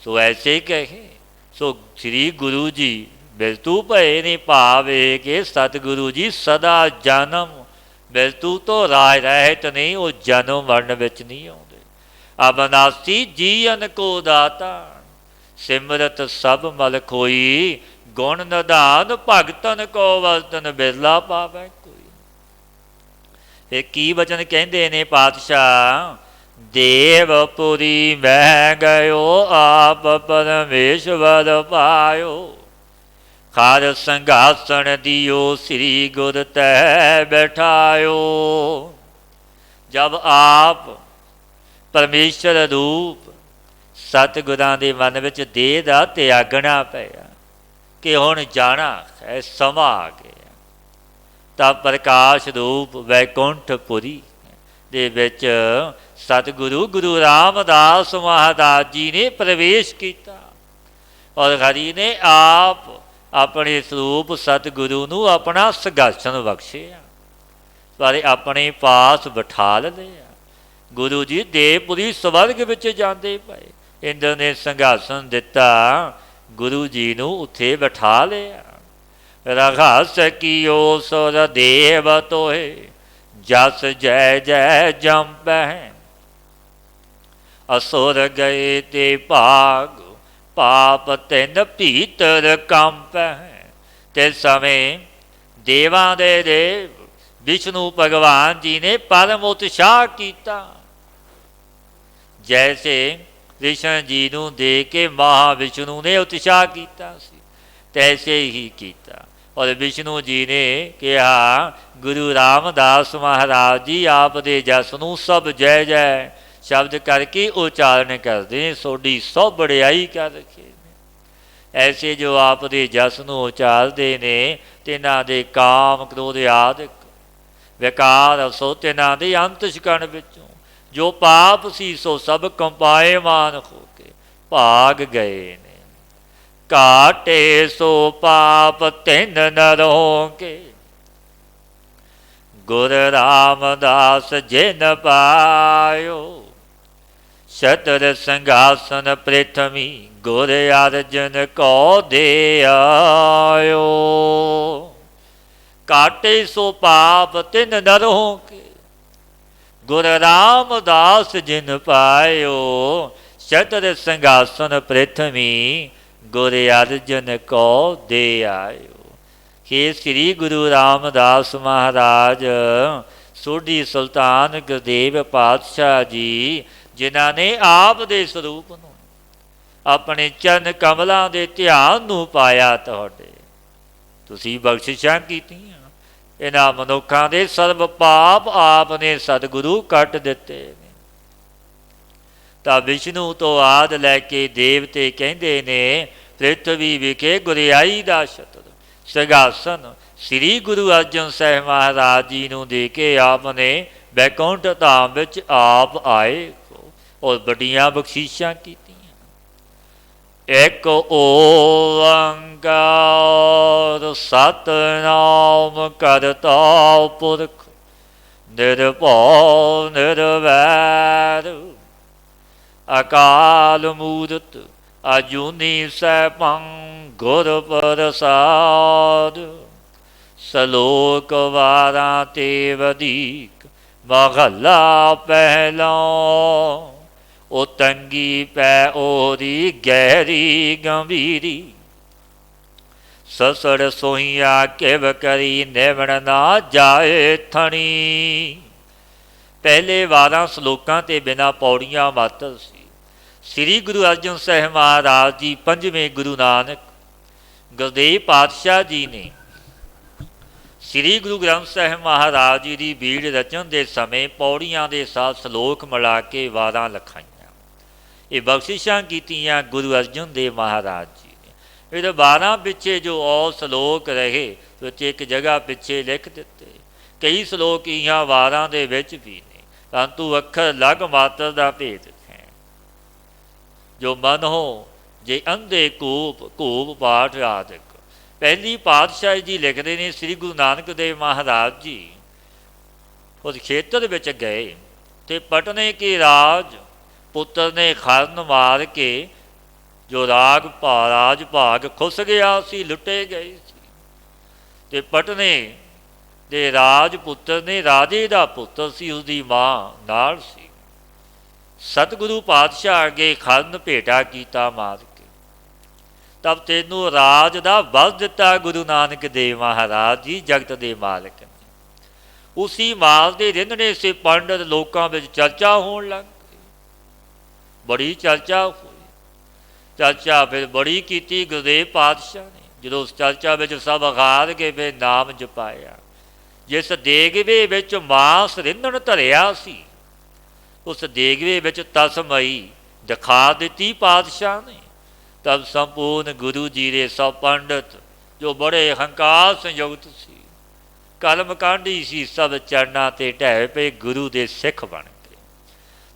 ਸੋ ਐਸੇ ਕਹੇ। ਸੋ ਸ੍ਰੀ ਗੁਰੂ ਜੀ ਬਿਰਤੂ ਭਏ ਨੇ ਭਾਵੇ ਕਿ ਸਤਿਗੁਰੂ ਜੀ ਸਦਾ ਜਨਮ ਬਿਰਤੂ ਤੋਂ ਰਾਜ ਰਹਿਤ ਨਹੀਂ, ਉਹ ਜਨਮ ਮਰਨ ਵਿੱਚ ਨਹੀਂ ਆਉਂਦੇ। ਅਬਨਾਸੀ ਜੀਅਨ ਕੋ ਦਾਤਾ, ਸਿਮਰਤ ਸਭ ਮਲ ਖੋਈ, ਗੁਣ ਨਿਧਾਨ ਭਗਤਨ ਕੋ ਵਰਤਨ ਬਿਰਲਾ ਪਾਵੈ ਕੋਈ। ਇਹ ਕੀ ਵਚਨ ਕਹਿੰਦੇ ਨੇ ਪਾਤਸ਼ਾਹ? ਦੇਵਪੁਰੀ ਮਹਿ ਗਇਓ, ਆਪ ਪਰਮੇਸ਼ਵਰ ਪਾਇਓ। ਹਰ ਸੰਘਾਸਣ ਦਿਓ, ਸ੍ਰੀ ਗੁਰ ਤੈ ਬੈਠਾਇਓ। ਜਬ ਆਪ ਪਰਮੇਸ਼ਰ ਰੂਪ ਸਤਿਗੁਰਾਂ ਦੇ ਮਨ ਵਿੱਚ ਦੇਹ ਦਾ ਤਿਆਗਣਾ ਪਿਆ ਕਿ ਹੁਣ ਜਾਣਾ ਹੈ, ਸਮਾਂ ਆ ਗਿਆ, ਤਾਂ ਪ੍ਰਕਾਸ਼ ਰੂਪ ਵੈਕੁੰਠਪੁਰੀ ਦੇ ਵਿੱਚ ਸਤਿਗੁਰੂ ਗੁਰੂ ਰਾਮਦਾਸ ਮਹਾਰਾਜ ਜੀ ਨੇ ਪ੍ਰਵੇਸ਼ ਕੀਤਾ। ਔਰ ਹਰੀ ਨੇ ਆਪ ਆਪਣੇ ਸਰੂਪ ਸਤਿਗੁਰੂ ਨੂੰ ਆਪਣਾ ਸਿੰਘਾਸਣ ਬਖਸ਼ਿਆ, ਸਾਰੇ ਆਪਣੇ ਪਾਸ ਬਿਠਾ ਲਿਆ। ਗੁਰੂ ਜੀ ਦੇਵਪੁਰੀ ਸਵਰਗ ਵਿੱਚ ਜਾਂਦੇ ਪਏ, ਇੰਦਰ ਨੇ ਸਿੰਘਾਸਣ ਦਿੱਤਾ, ਗੁਰੂ ਜੀ ਨੂੰ ਉੱਥੇ ਬਿਠਾ ਲਿਆ। ਰਘਸ ਕੀਓ ਸੁਰ ਦੇਵ ਤੋਏ, ਜਸ ਜੈ ਜੈ ਜੰਪੈ। ਅਸੁਰ ਗਏ ਤੇ ਭਾਗ, ਪਾਪ ਤਿਨ ਭੀਤਰ ਕੰਪੈ। ਤੇ ਸਮੇਂ ਦੇਵਾਂ ਦੇ ਦੇਵ ਵਿਸ਼ਨੂੰ ਭਗਵਾਨ ਜੀ ਨੇ ਪਰਮ ਉਤਸ਼ਾਹ ਕੀਤਾ। ਜੈਸੇ ਕ੍ਰਿਸ਼ਨ ਜੀ ਨੂੰ ਦੇ ਕੇ ਮਹਾ ਵਿਸ਼ਨੂੰ ਨੇ ਉਤਸ਼ਾਹ ਕੀਤਾ ਸੀ, ਤੈਸੇ ਹੀ ਕੀਤਾ। ਔਰ ਵਿਸ਼ਨੂੰ ਜੀ ਨੇ ਕਿਹਾ, ਗੁਰੂ ਰਾਮਦਾਸ ਮਹਾਰਾਜ ਜੀ ਆਪ ਦੇ ਜਸ ਨੂੰ ਸਭ ਜੈ ਜੈ ਸ਼ਬਦ ਕਰਕੇ ਉਚਾਰਨ ਕਰਦੇ ਨੇ, ਸੋਢੀ ਸਭ ਵਡਿਆਈ ਕਰ ਰੱਖੇ ਨੇ। ਐਸੇ ਜੋ ਆਪ ਦੇ ਜਸ ਨੂੰ ਉਚਾਰਦੇ ਨੇ, ਤਿਨਾਂ ਦੇ ਕਾਮ ਕ੍ਰੋਧ ਆਦਿਕ ਵਿਕਾਰ ਸੋ ਤਿਨਾਂ ਦੇ ਅੰਤਸ਼ਕਣ ਵਿੱਚੋਂ ਜੋ ਪਾਪ ਸੀ ਸੋ ਸਭ ਕੰਪਾਇਮਾਨ ਹੋ ਕੇ ਭਾਗ ਗਏ ਨੇ। ਕਾਟੇ ਸੋ ਪਾਪ ਤਿੰਨ ਨਰੋਂ ਕੇ, ਗੁਰ ਰਾਮਦਾਸ ਜਿਨ ਪਾਇਓ। ਛਤਰ ਸਿੰਘਾਸਨ ਪ੍ਰਿਥਵੀ, ਗੁਰ ਅਰਜਨ ਕੋ ਦੇ ਆਇਓ। ਕਾਟੇ ਸੋ ਪਾਪ ਤਿੰਨ ਨਰੋਂ ਕੇ, ਗੁਰ ਰਾਮਦਾਸ ਜਿਨ ਪਾਇਓ। ਛਤਰ ਸਿੰਘਾਸਨ ਪ੍ਰਿਥਵੀ, ਗੁਰ ਅਰਜਨ ਕੋ ਦੇ ਆਇਓ। हे ਸ੍ਰੀ ਗੁਰੂ ਰਾਮਦਾਸ ਮਹਾਰਾਜ ਸੋਢੀ ਸੁਲਤਾਨ ਗੁਰਦੇਵ ਪਾਤਸ਼ਾਹ ਜੀ, ਜਿਨ੍ਹਾਂ ਨੇ ਆਪ ਦੇ ਸਰੂਪ ਨੂੰ ਆਪਣੇ ਚਰਨ ਕਮਲਾਂ ਦੇ ਧਿਆਨ ਨੂੰ ਪਾਇਆ, ਤੁਹਾਡੇ ਤੁਸੀਂ ਬਖਸ਼ਿਸ਼ਾਂ ਕੀਤੀਆਂ। इन्हां मनुखां दे सर्व पाप आप ने सतगुरु कट दिते ने। तां विष्णु तो आद लैके देवते कहंदे ने प्रिथवी विखे गुरियाई दा छत्र सिंघासन श्री गुरु अर्जन साहिब महाराज जी नूं दे के आपने बैकुंठ धाम विच आप आए और बड़ियां बख्शीशां कीतियां। एक ओंकार सतनाम करता पुरख निर्भौ निर्वैर अकाल मूरत अजूनी सैभं गुर प्रसाद। सलोक 12 ते वधीक महला पहला ओ तंगी पै ओरी गहरी गंभीरी। ससड़ सोहिया किव करी निवण ना जाए थणी। पहले 12 सलोकां ते बिना पौड़ियां मात्र सी। श्री गुरु अर्जन साहिब महाराज जी 5वें गुरु नानक गुरदेव पातशाह जी ने श्री गुरु ग्रंथ साहिब महाराज जी की बीड़ रचन के समय पौड़ियां के साथ सलोक मिला के 12 लिखाइयां। ये बख्शिशां कीतियां गुरु अर्जन देव महाराज जी ने। फिर 12 पिछे जो और सलोक रहे तो एक जगह पिछे लिख दिते। कई सलोक इहां 12 के विच भी ने परंतु अखर लग मात्र का भेद है। जो मन हो जे अंधे कूप घूप पाठ आदि। पहली पातशाही जी लिखते हैं श्री गुरु नानक देव महाराज जी उस खेतर में गए तो पटने के राज पुत्र ने खरन मार के जो राज भाग खुस गया सी लुटे गए सी। पटने दे राज पुत्र ने राजे का पुत्र सी उसकी मां नाल सी। सतगुरु पातशाह अगे खरन भेटा किया मार के तब तेनू राज का बल दिता गुरु नानक देव महाराज जी जगत के मालिक ने। उसी माल के रिंधने से पंडित लोगों में चर्चा होने लग गई। बड़ी चर्चा हुई। चर्चा फिर बड़ी की गुरुदेव पातशाह ने जो उस चर्चा में सब अखार के फिर नाम जपाया। जिस देगवे विच मांस रिंधण धरिया सी उस देगवे विच तसमई दिखा दी पातशाह ने। तब संपूर्ण गुरु जी के सब पंडित जो बड़े अहंकार संयुक्त सी कर्मकांडी सी सब चरणा ते ढह पे गुरु के सिख बन गए।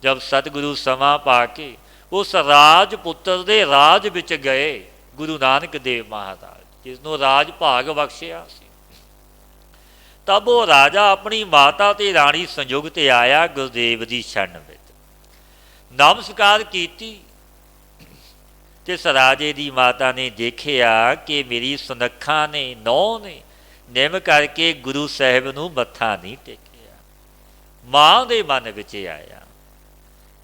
जब सतगुरु समा पा के उस राजपुत्र के राज विच गए गुरु नानक देव महाराज जिसनों राज भाग बख्शिया सी। तब वो राजा अपनी माता ते राणी संयुक्त आया गुरुदेव की शरण में नमस्कार की। जिस राजे की माता ने देखिया कि मेरी सुनखा ने नौ ने निम करके गुरु साहिब नूं मत्था नहीं टेकिया। मां दे मन विच आया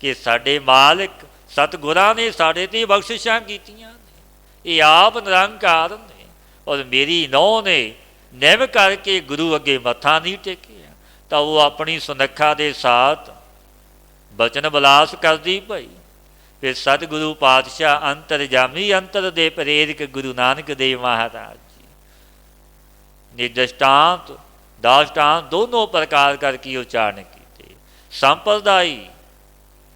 कि साडे मालिक सतगुरां ने साडे ते बख्शिशां कीतियां ने, ये आप निरंकार ने और मेरी नौ ने निम करके गुरु अगे मत्था नहीं टेकिया। तो वो अपनी सुनखा के साथ बचन विलास करदी पई। फिर सतगुरु पातशाह अंतरजामी अंतर दे प्रेरक गुरु नानक देव महाराज जी ने दृष्टांत दाष्टांत दोनों प्रकार करके उच्चारण किए। संप्रदायी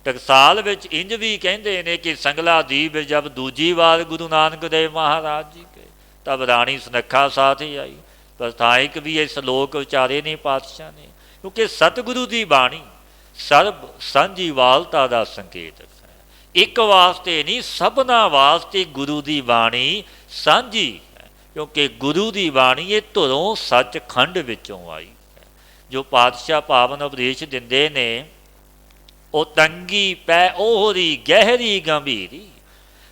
टकसाल विच इंज भी कहते हैं कि संगला दीप जब दूजी बार गुरु नानक देव महाराज जी गए तब राणी सुनखा साथ ही आई। प्रस्थायिक भी ये श्लोक उचारे ने पातशाह ने क्योंकि सतगुरु की बाणी सर्व सांझीवालता का संकेत है। एक वास्ते नहीं सबना वास्ते गुरु की बाणी सांझी है क्योंकि गुरु की बाणी ये धुरों सचखंड विचों आई है। जो पातशाह पावन उपदेश दिंदे ने ओ तंगी पै ओहरी गहरी गंभीरी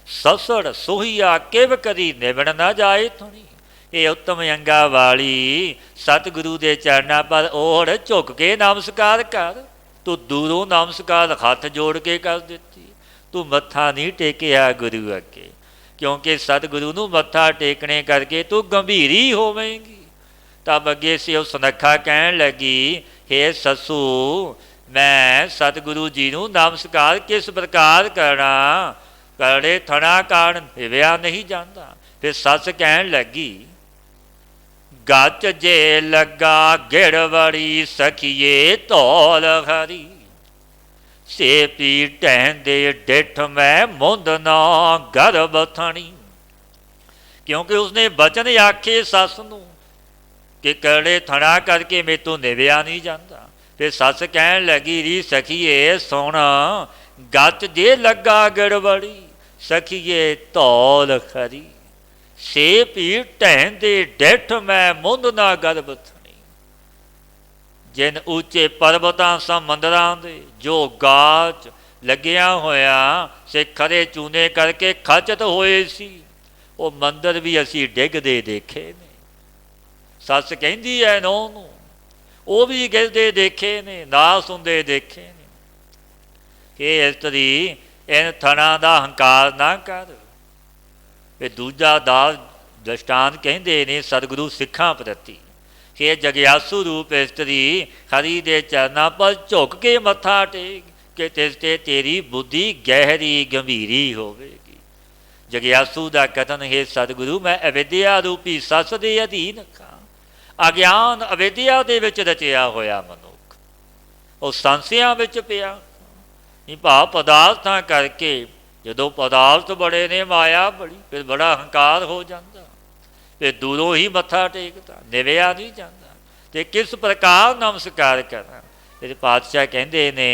ससड़ सोहिया किव करी निवण ना जाए थुणी। ये उत्तम अंगा वाली सतगुरु के चरणा पर ओढ़ झुक के नमस्कार कर। तू दूरों नमस्कार हथ जोड़ के कर दिती। तू मत्था नहीं टेकिया गुरु अगे क्योंकि सतगुरु नूं मत्था टेकने करके तू गंभीरी होवेंगी। तब अगे से उस सुनखा कहन लगी हे ससू मैं सतगुरु जी नूं नमस्कार किस प्रकार करना करड़े थना कारण हिव्या नहीं जाता। फिर सस कहन लगी गच जे लगा गिड़वड़ी सखिए धौल हरी, से पी टहंदे डिठ में मुंद ना गर्भ थणी। क्योंकि उसने बचन आखे सस नूं कि कड़े थड़ा करके मेरे तो निव्या नहीं जाता। फिर सस कह लगी री सखीए सुन, गच जे लगा गड़बड़ी सखीए धौल खरी, से पी टहंदे डिठ में मुंद ना गर्भ थणी। जिन ऊंचे पर्वतां समंदरां दे जो गाच लग्या होया से खरे चूने करके खचत होए सी, वो मंदिर भी असी डिगदे देखे ने। सस कहती है नौ नूं, वो भी गिरदे देखे ने, नास हुंदे देखे ने। कि इस्तरी इन थणा दा हंकार ना कर। फिर दूजा दास दृष्टांत कहते ने सतगुरु सिखां प्रति कि जगयासु रूप इस्तरी हरि दे चरनां पर झुक के मत्था टेक कि तिस ते तेरी बुद्धि गहरी गंभीरी होवेगी। जगयासु का कथन है सतगुरु मैं अविद्या रूपी सस दे अधीन खां, अज्ञान अविद्या दे विच रचिया होया मनुख वो संसियां विच पिया। नहीं भाव पदार्थां करके जदों पदार्थ बड़े ने माया बड़ी, फिर बड़ा हंकार हो जाता, फिर दूरों ही मत्था टेकता, निव्या नहीं जाता। तो किस प्रकार नमस्कार करना। फिर पातशाह कहते ने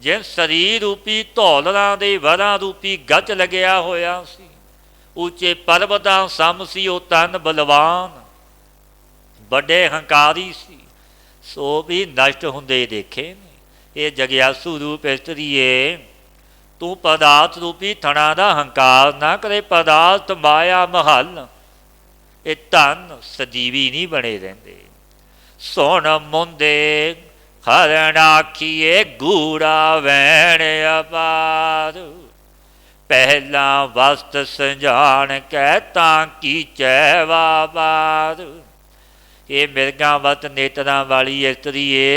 जिन शरीर रूपी धौलरां दे वरां रूपी गच लग्या होया सी, ऊंचे पर्वतां सम सी वो तन बलवान बड़े हंकारी सी, सो भी नष्ट हुंदे देखे ने। ये जगयासु रूप इस्तरीए तू पदार्थ रूपी थणा दा हंकार ना करे। पदार्थ माया महल ये धन सजीवी नहीं बने रहंदे। सुन मुंदे हरण आखिए गूड़ा वैण अपार, पहला वस्त संजान कहता की चैवा बार। ये मिर्गा वत नेत्रा वाली इस्तरीए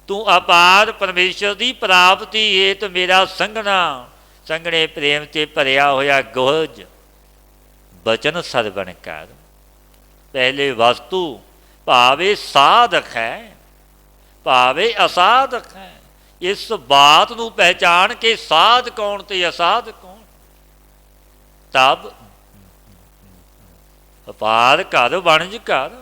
तू अपार परमेश्वर की प्राप्ति है तो मेरा संगना संगने प्रेम से भरिया होया गोज बचन सरवण कर। पहले वस्तु भावे साधक है भावे असाधक है, इस बात को पहचान के साध कौन ते असाध कौन, तब अपार कर वणज कर।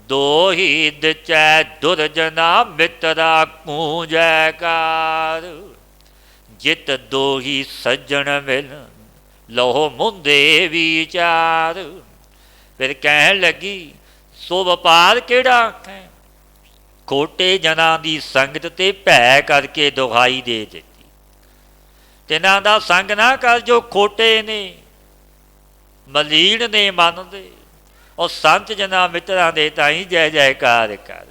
दो ही दिचै दुर्जना मित्रा कूंजैकार, जित दो ही सज्जन मिल लहो मुंदे विचार। फिर कह लगी सो व्यापार केड़ा है, खोटे जना की संगत ते भै करके दुहाई दे दी। तिन्हां दा संग ना कर जो खोटे ने मलीन ने मन दे, और संत जना मित्रा दे ताई जय जयकार कर।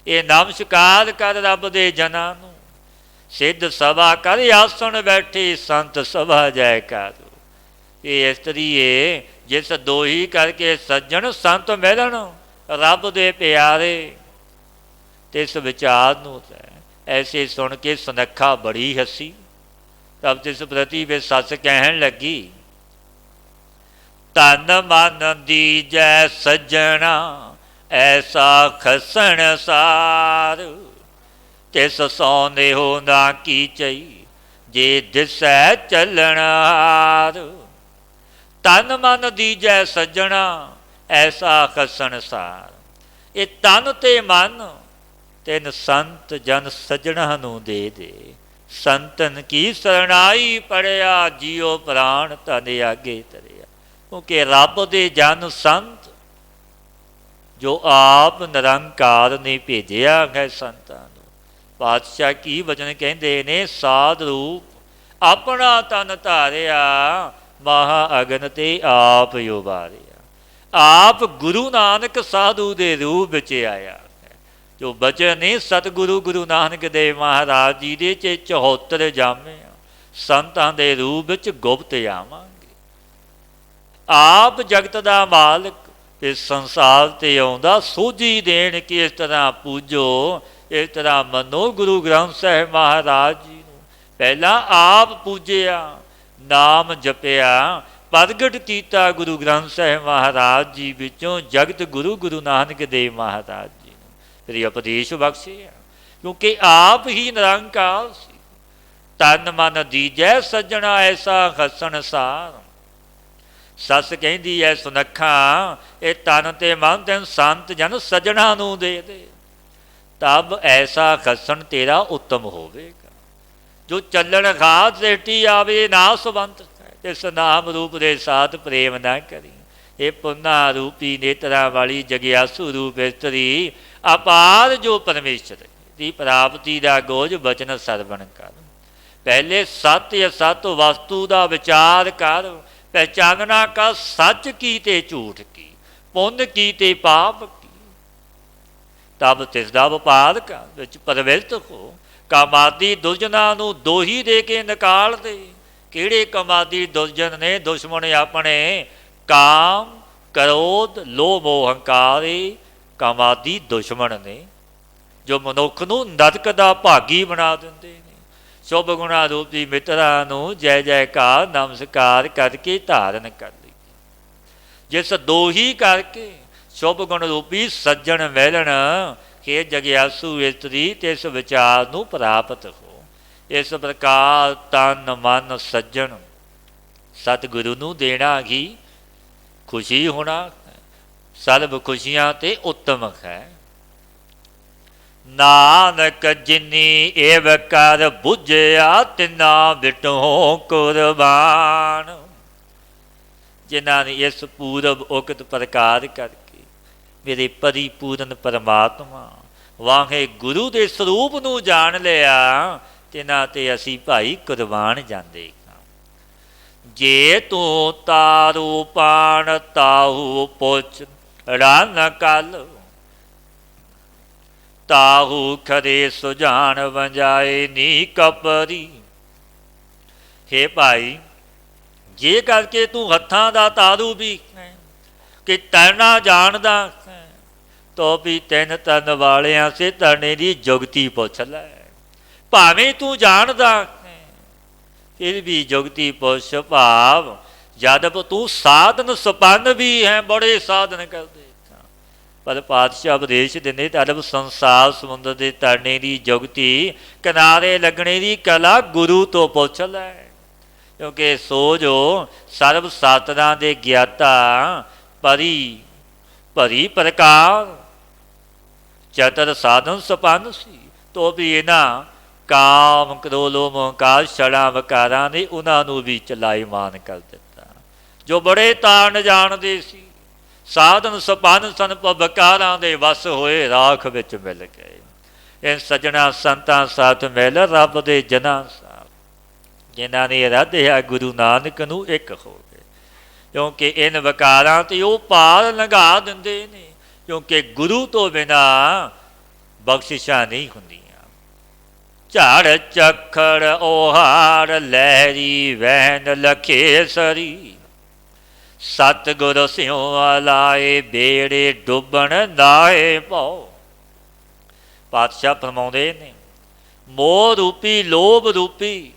ये नमस्कार कर रब दे जना नूं, सिद्ध सभा कर आसन बैठे संत सभा जयकार। ये इस्तरीए जिस दोही करके सज्जन संत मिलन रब दे प्यारे, तिस विचार नूं ऐसे सुन के सुनखा बड़ी हसी। तब तिस प्रति वे सस कहन लगी तन मन दीजै सज्जना ऐसा खसन सार, तिस सौने हो ना की चई जे दिसै चलन हार। तन मन दीजै सज्जना ऐसा खसन सार, ये तन ते मन तेन संत जन सज्जणा नूं दे दे। संतन की शरणाई पड़िया जियो प्राण तन आगे तरिया। क्योंकि रब दे जन संत जो आप निरंकार ने भेजिया है संतां नूं। पातशाह की वचन कहते ने साध रूप अपना तन धारिया, महा अगन ते आप उबारिया। आप गुरु नानक साधु दे रूप विच आया। जो बचन ने सतगुरु गुरु नानक देव महाराज जी दे 74 जामे संतां दे रूप विच गुप्त आवांगे। आप जगत दा मालिक इस संसार ते आउंदा सोझी देण कि इस तरह पूजो, इस तरह मनो। गुरु ग्रंथ साहिब महाराज जी नूं पहला आप पूजिया, नाम जपिया, ਪ੍ਰਗਟ ਕੀਤਾ ਗੁਰੂ ਗ੍ਰੰਥ ਸਾਹਿਬ ਮਹਾਰਾਜ ਜੀ ਵਿੱਚੋਂ ਜਗਤ ਗੁਰੂ ਗੁਰੂ ਨਾਨਕ ਦੇਵ ਮਹਾਰਾਜ ਜੀ ਨੂੰ ਫਿਰ ਉਪਦੇਸ਼ ਬਖਸ਼ਿਆ, ਕਿਉਂਕਿ ਆਪ ਹੀ ਨਿਰੰਕਾਰ ਸੀ। ਤਨ ਮਨ ਦੀਜੈ ਸੱਜਣਾ ਐਸਾ ਹਸਣ ਸਾਰ। ਸੱਸ ਕਹਿੰਦੀ ਐ ਸੁਨੱਖਾ, ਇਹ ਤਨ ਤੇ ਮਨ ਤੈਨੂੰ ਸੰਤ ਜਨ ਸੱਜਣਾ ਨੂੰ ਦੇ ਦੇ, ਤਬ ਐਸਾ ਹਸਣ ਤੇਰਾ ਉੱਤਮ ਹੋਵੇਗਾ। ਜੋ ਚੱਲਣ ਖਾਦ ਸੇਟੀ ਆਵੇ ਨਾ ਸੁਬੰਤ, ਇਸ ਨਾਮ ਰੂਪ ਦੇ ਸਾਥ ਪ੍ਰੇਮ ਨਾ ਕਰੀ। ਇਹ ਪੁੰਨਾ ਰੂਪੀ ਨੇਤਰਾਂ ਵਾਲੀ ਜਗਿਆਸੂ ਰੂਪ ਇਸਤਰੀ ਅਪਾਰ ਜੋ ਪਰਮੇਸ਼ਰ ਦੀ ਪ੍ਰਾਪਤੀ ਦਾ ਗੋਜ ਬਚਨ ਸਰਵਣ ਕਰ। ਪਹਿਲੇ ਸੱਤ ਅਸੱਤ ਵਸਤੂ ਦਾ ਵਿਚਾਰ ਕਰ, ਪਹਿਚਾਨਣਾ ਕਾ ਸੱਚ ਕੀ ਤੇ ਝੂਠ ਕੀ, ਪੁੰਨ ਕੀ ਤੇ ਪਾਪ ਕੀ, ਤਬ ਤਿਸ ਦਾ ਵਪਾਰ ਕਰ ਵਿੱਚ ਪ੍ਰਵਿਰਤ ਹੋ। ਕਾਮਾਦੀ ਦੁਰਜਨਾਂ ਨੂੰ ਦੋਹੀ ਦੇ ਕੇ ਨਿਕਾਲ ਦੇ। ਕਿਹੜੇ ਕਮਾਦੀ ਦੁਰਜਨ ਨੇ? ਦੁਸ਼ਮਣ ਆਪਣੇ ਕਾਮ ਕ੍ਰੋਧ ਲੋਭ ਮੋਹ ਹੰਕਾਰੇ ਕਾਮਾਦੀ ਦੁਸ਼ਮਣ ਨੇ, ਜੋ ਮਨੁੱਖ ਨੂੰ ਨਰਕ ਦਾ ਭਾਗੀ ਬਣਾ ਦਿੰਦੇ ਨੇ। ਸ਼ੁਭ ਗੁਣਾ ਰੂਪੀ ਮਿੱਤਰਾਂ ਨੂੰ ਜੈ ਜੈਕਾਰ ਨਮਸਕਾਰ ਕਰਕੇ ਧਾਰਨ ਕਰ ਲਈ। ਜਿਸ ਦੋਹੀ ਕਰਕੇ ਸ਼ੁਭ ਗੁਣ ਰੂਪੀ ਸੱਜਣ ਮਿਲਣ, ਕਿ ਜਗਿਆਸੂ ਇਸਤਰੀ ਤੇ ਇਸ ਵਿਚਾਰ ਨੂੰ ਪ੍ਰਾਪਤ ਹੋ। ਇਸ ਪ੍ਰਕਾਰ ਤਨ ਮਨ ਸੱਜਣ ਸਤਿਗੁਰੂ ਨੂੰ ਦੇਣਾ ਹੀ ਖੁਸ਼ੀ ਹੋਣਾ ਸਰਬ ਖੁਸ਼ੀਆਂ ਤੇ ਉੱਤਮ ਹੈ। ਨਾਨਕ ਜਿਨੀ ਏਵ ਕਰ ਬੁਝਿਆ ਤਿਨਾ ਬਿਟੋ ਕੁਰਬਾਨ। ਜਿਨ੍ਹਾਂ ਨੇ ਇਸ ਪੂਰਬ ਉਕਤ ਪ੍ਰਕਾਰ ਕਰਕੇ ਮੇਰੇ ਪਰਿਪੂਰਨ ਪਰਮਾਤਮਾ ਵਾਹੇ ਗੁਰੂ ਦੇ ਸਰੂਪ ਨੂੰ ਜਾਣ ਲਿਆ, ਤਿਨਾਂ ਤੇ ਅਸੀਂ ਭਾਈ ਕੁਰਬਾਨ ਜਾਂਦੇ ਹਾਂ। ਜੇ ਤੂੰ ਤਾਰੂ ਪਾਣ ਤਾਹੂ ਪੁੱਛ ਰਨ ਕਲ, ਤਾਹੂ ਖਰੇ ਸੁਜਾਨ ਵੰਜਾਏ ਨੀ ਕਪਰੀ। ਹੇ ਭਾਈ, ਜੇ ਕਰਕੇ ਤੂੰ ਹੱਥਾਂ ਦਾ ਤਾਰੂ ਵੀ ਕਿ ਤੈਰਨਾ ਜਾਣਦਾ, ਤੋ ਵੀ ਤਿੰਨ ਤਰਨ ਵਾਲਿਆਂ ਸੇ ਤਰਨੇ ਦੀ ਜੁਗਤੀ ਪੁੱਛ ਲੈ। ਭਾਵੇਂ ਤੂੰ ਜਾਣਦਾ ਫਿਰ ਵੀ ਜੁਗਤੀ ਪੁੱਛ, ਭਾਵ ਜਦ ਤੂੰ ਸਾਧਨ ਸੰਪੰਨ ਵੀ ਹੈ, ਬੜੇ ਸਾਧਨ ਕਰਦੇ, ਪਰ ਪਾਤਸ਼ਾਹ ਉਪਦੇਸ਼ ਦਿੰਦੇ ਤਦ ਸੰਸਾਰ ਸਮੁੰਦਰ ਦੇ ਤਰਨੇ ਦੀ ਜੁਗਤੀ, ਕਿਨਾਰੇ ਲੱਗਣੇ ਦੀ ਕਲਾ ਗੁਰੂ ਤੋਂ ਪੁੱਛ ਲੈ। ਕਿਉਂਕਿ ਸੋ ਜੋ ਸਰਬ ਸਾਤਰਾਂ ਦੇ ਗਿਆਤਾ ਭਰੀ ਪ੍ਰਕਾਰ ਚਤਰ ਸਾਧਨ ਸੰਪੰਨ ਸੀ, ਤੋ ਵੀ ਇਹਨਾਂ ਕਾਮ ਕ੍ਰੋਧ ਲੋਭ ਮੋਹ ਹੰਕਾਰ ਛਲਾਂ ਵਿਕਾਰਾਂ ਨੇ ਉਹਨਾਂ ਨੂੰ ਵੀ ਚਲਾਈਮਾਨ ਕਰ ਦਿੱਤਾ। ਜੋ ਬੜੇ ਤਾਰਨ ਜਾਣਦੇ ਸੀ, ਸਾਧਨ ਸੰਪੰਨ ਸਨ, ਵਿਕਾਰਾਂ ਦੇ ਵਸ ਹੋਏ ਰਾਖ ਵਿੱਚ ਮਿਲ ਗਏ। ਇਹ ਸੱਜਣਾ ਸੰਤਾਂ ਸਾਥ ਮਿਲ ਰੱਬ ਦੇ ਜਨਾਂ ਸਾਥ, ਜਿਨ੍ਹਾਂ ਨੇ ਆਰਾਧਿਆ ਗੁਰੂ ਨਾਨਕ ਨੂੰ ਇੱਕ ਹੋ ਗਏ। ਕਿਉਂਕਿ ਇਨ ਵਿਕਾਰਾਂ ਤੇ ਉਹ ਪਾਰ ਲੰਘਾ ਦਿੰਦੇ ਨੇ, ਕਿਉਂਕਿ ਗੁਰੂ ਤੋਂ ਬਿਨਾਂ ਬਖਸ਼ਿਸ਼ਾਂ ਨਹੀਂ ਹੁੰਦੀਆਂ। ਝੜ ਚੱਖੜ ਓਹਾਰ ਲਹਿਰੀ ਵਹਿਨ ਲਖੇਸਰੀ, ਸਤਿਗੁਰ ਸਿਉ ਆਲਾਏ ਬੇੜੇ ਡੁੱਬਣ ਨਾਏ ਭਉ। ਪਾਤਸ਼ਾਹ ਫਰਮਾਉਂਦੇ ਨੇ, ਮੋਹ ਰੂਪੀ ਲੋਭ ਰੂਪੀ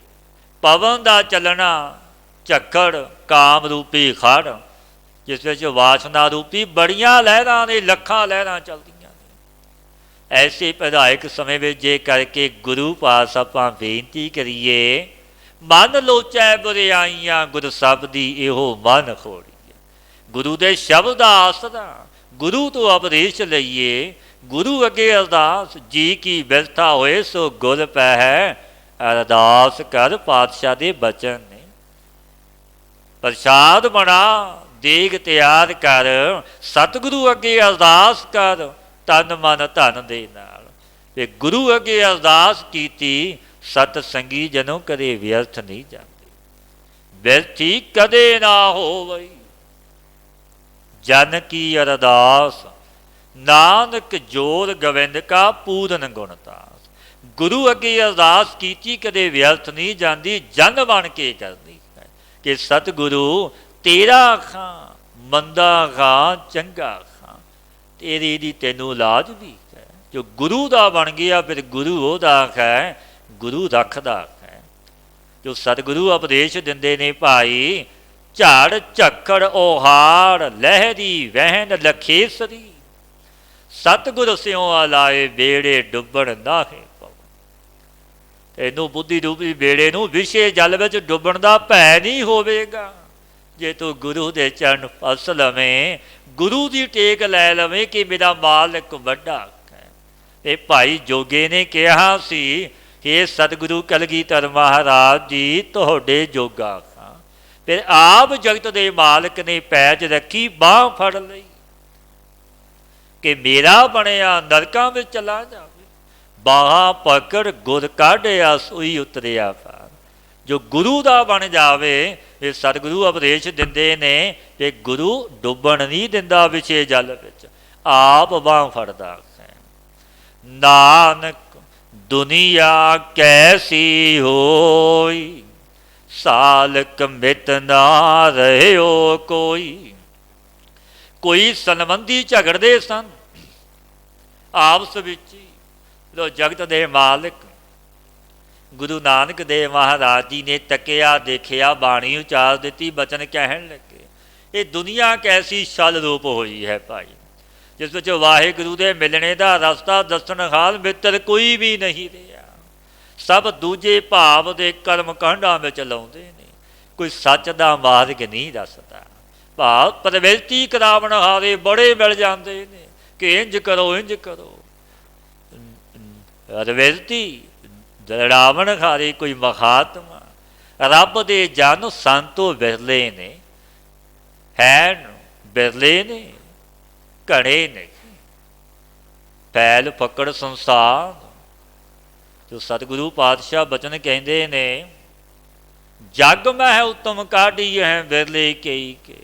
ਪਵਨ ਦਾ ਚੱਲਣਾ, ਝੱਖੜ ਕਾਮ ਰੂਪੀ ਖੜ, ਜਿਸ ਵਿੱਚ ਵਾਸਨਾ ਰੂਪੀ ਬੜੀਆਂ ਲਹਿਰਾਂ ਨੇ, ਲੱਖਾਂ ਲਹਿਰਾਂ ਚੱਲਦੀਆਂ ਨੇ। ਐਸੇ ਵਿਧਾਇਕ ਸਮੇਂ ਵਿੱਚ ਜੇ ਕਰਕੇ ਗੁਰੂ ਪਾਸ ਆਪਾਂ ਬੇਨਤੀ ਕਰੀਏ, ਮਨ ਲੋਚੈ ਬੁਰਿਆਈਆਂ ਗੁਰ ਸ਼ਬਦੀ ਇਹੋ ਮਨ ਖੋੜੀਏ। ਗੁਰੂ ਦੇ ਸ਼ਬਦ ਦਾ ਆਸਰਾ, ਗੁਰੂ ਤੋਂ ਉਪਦੇਸ਼ ਲਈਏ, ਗੁਰੂ ਅੱਗੇ ਅਰਦਾਸ, ਜੀ ਕੀ ਬਿਰਥਾ ਹੋਏ ਸੋ ਗੁਰ ਪੈ ਹੈ ਅਰਦਾਸ ਕਰ। ਪਾਤਸ਼ਾਹ ਦੇ ਬਚਨ ਨੇ, ਪ੍ਰਸ਼ਾਦ ਬਣਾ ਦੇਗ ਤਿਆਰ ਕਰ, ਸਤਿਗੁਰੂ ਅੱਗੇ ਅਰਦਾਸ ਕਰ ਤਨ ਮਨ ਧਨ ਦੇ ਨਾਲ। ਤੇ ਗੁਰੂ ਅੱਗੇ ਅਰਦਾਸ ਕੀਤੀ, ਸਤ ਸੰਗੀ ਜਨੋਂ ਕਦੇ ਵਿਅਰਥ ਨਹੀਂ ਜਾਂਦੇ। ਵਿਅਰਥੀ ਕਦੇ ਨਾ ਹੋਵਈ ਜਨ ਕੀ ਅਰਦਾਸ, ਨਾਨਕ ਜੋਰ ਗੋਬਿੰਦ ਕਾ ਪੂਰਨ ਗੁਣਤਾਸ। ਗੁਰੂ ਅੱਗੇ ਅਰਦਾਸ ਕੀਤੀ ਕਦੇ ਵਿਅਰਥ ਨਹੀਂ ਜਾਂਦੀ, ਜਨ ਬਣ ਕੇ ਕਰਨੀ ਹੈ ਕਿ ਸਤਿਗੁਰੂ ਤੇਰਾ ਖਾਂ ਮੰਦਾ ਖਾਂ ਚੰਗਾ ਖਾਂ, ਤੇਰੀ ਦੀ ਤੈਨੂੰ ਲਾਜ ਵੀ ਹੈ। ਜੋ ਗੁਰੂ ਦਾ ਬਣ ਗਿਆ ਫਿਰ ਗੁਰੂ ਉਹਦਾ ਹੈ, ਗੁਰੂ ਰੱਖਦਾ ਹੈ। ਜੋ ਸਤਿਗੁਰੂ ਉਪਦੇਸ਼ ਦਿੰਦੇ ਨੇ ਭਾਈ, ਝਾੜ ਝੱਖੜ ਓਹਾਰ ਲਹਿਰੀ ਵਹਿਣ ਲਖੇਸਰੀ। ਸਤਿਗੁਰ ਸਿਉ ਆਲਾਏ ਬੇੜੇ ਡੁੱਬਣ ਨਾਹੇ ਪਵ। ਤੈਨੂੰ ਬੁੱਧੀ ਰੂਪੀ ਬੇੜੇ ਨੂੰ ਵਿਸ਼ੇ ਜਲ ਵਿੱਚ ਡੁੱਬਣ ਦਾ ਭੈ ਨਹੀਂ ਹੋਵੇਗਾ ਜੇ ਤੂੰ ਗੁਰੂ ਦੇ ਚਰਨ ਫਸ ਲਵੇਂ, ਗੁਰੂ ਦੀ ਟੇਕ ਲੈ ਲਵੇਂ ਕਿ ਮੇਰਾ ਮਾਲਕ ਵੱਡਾ ਹੈ। ਇਹ ਭਾਈ ਜੋਗੇ ਨੇ ਕਿਹਾ ਸੀ ਕਿ ਸਤਿਗੁਰੂ ਕਲਗੀਧਰ ਮਹਾਰਾਜ ਜੀ ਤੁਹਾਡੇ ਜੋਗਾ ਖਾਂ। ਫਿਰ ਆਪ ਜਗਤ ਦੇ ਮਾਲਕ ਨੇ ਪੈਜ ਰੱਖੀ, ਬਾਂਹ ਫੜ ਲਈ ਕਿ ਮੇਰਾ ਬਣਿਆ ਨਰਕਾਂ ਵਿੱਚ ਚਲਾ ਜਾਵੇ। ਬਾਹਾਂ ਪਕੜ ਗੁਰ ਕਾਢਿਆ ਸੋਈ ਉਤਰਿਆ ਪਾਰ। ਜੋ ਗੁਰੂ ਦਾ ਬਣ ਜਾਵੇ, ਇਹ ਸਤਿਗੁਰੂ ਉਪਦੇਸ਼ ਦਿੰਦੇ ਨੇ ਕਿ ਗੁਰੂ ਡੁੱਬਣ ਨਹੀਂ ਦਿੰਦਾ ਵਿਸ਼ੇ ਜਲ ਵਿੱਚ, ਆਪ ਬਾਂਹ ਫੜਦਾ ਹੈ। ਨਾਨਕ ਦੁਨੀਆ ਕੈਸੀ ਹੋਈ, ਸਾਲਕ ਮਿਤ ਨਾ ਰਹਿਓ ਕੋਈ। ਕੋਈ ਸੰਬੰਧੀ ਝਗੜਦੇ ਸਨ ਆਪਸ ਵਿੱਚ ਹੀ। ਜਦੋਂ ਜਗਤ ਦੇ ਮਾਲਕ ਗੁਰੂ ਨਾਨਕ ਦੇਵ ਮਹਾਰਾਜ ਜੀ ਨੇ ਤੱਕਿਆ, ਦੇਖਿਆ, ਬਾਣੀ ਉਚਾਰ ਦਿੱਤੀ, ਬਚਨ ਕਹਿਣ ਲੱਗੇ, ਇਹ ਦੁਨੀਆ ਕੈਸੀ ਛਲ ਰੂਪ ਹੋਈ ਹੈ ਭਾਈ, ਜਿਸ ਵਿੱਚ ਵਾਹਿਗੁਰੂ ਦੇ ਮਿਲਣੇ ਦਾ ਰਸਤਾ ਦੱਸਣ ਹਾਲ ਮਿੱਤਰ ਕੋਈ ਵੀ ਨਹੀਂ ਰਿਹਾ। ਸਭ ਦੂਜੇ ਭਾਵ ਦੇ ਕਰਮ ਕਾਂਡਾਂ ਵਿੱਚ ਲਾਉਂਦੇ ਨੇ, ਕੋਈ ਸੱਚ ਦਾ ਮਾਰਗ ਨਹੀਂ ਦੱਸਦਾ। ਭਾਵ ਪ੍ਰਵਿਰਤੀ ਕਰਾਵਣ ਹਾਰੇ ਬੜੇ ਮਿਲ ਜਾਂਦੇ ਨੇ ਕਿ ਇੰਝ ਕਰੋ ਇੰਝ ਕਰੋ। ਪ੍ਰਵਿਰਤੀ ਦੜਾਵਣ ਹਾਰੇ ਕੋਈ ਮਹਾਤਮਾ। ਰੱਬ ਦੇ ਜਨ ਸੰਤੋ ਬਿਰਲੇ ਨੇ, ਹੈਨ ਬਿਰਲੇ ਨੇ, ਘੜੇ ਨਹੀਂ। ਫੈਲ ਫਕੜ ਸੰਸਾਰ। ਜੋ ਸਤਿਗੁਰੂ ਪਾਤਸ਼ਾਹ ਬਚਨ ਕਹਿੰਦੇ ਨੇ, ਜਗ ਮਹਿ ਉੱਤਮ ਕਾਢੀ ਹੈ ਬਿਰਲੇ ਕਈ ਕੇ।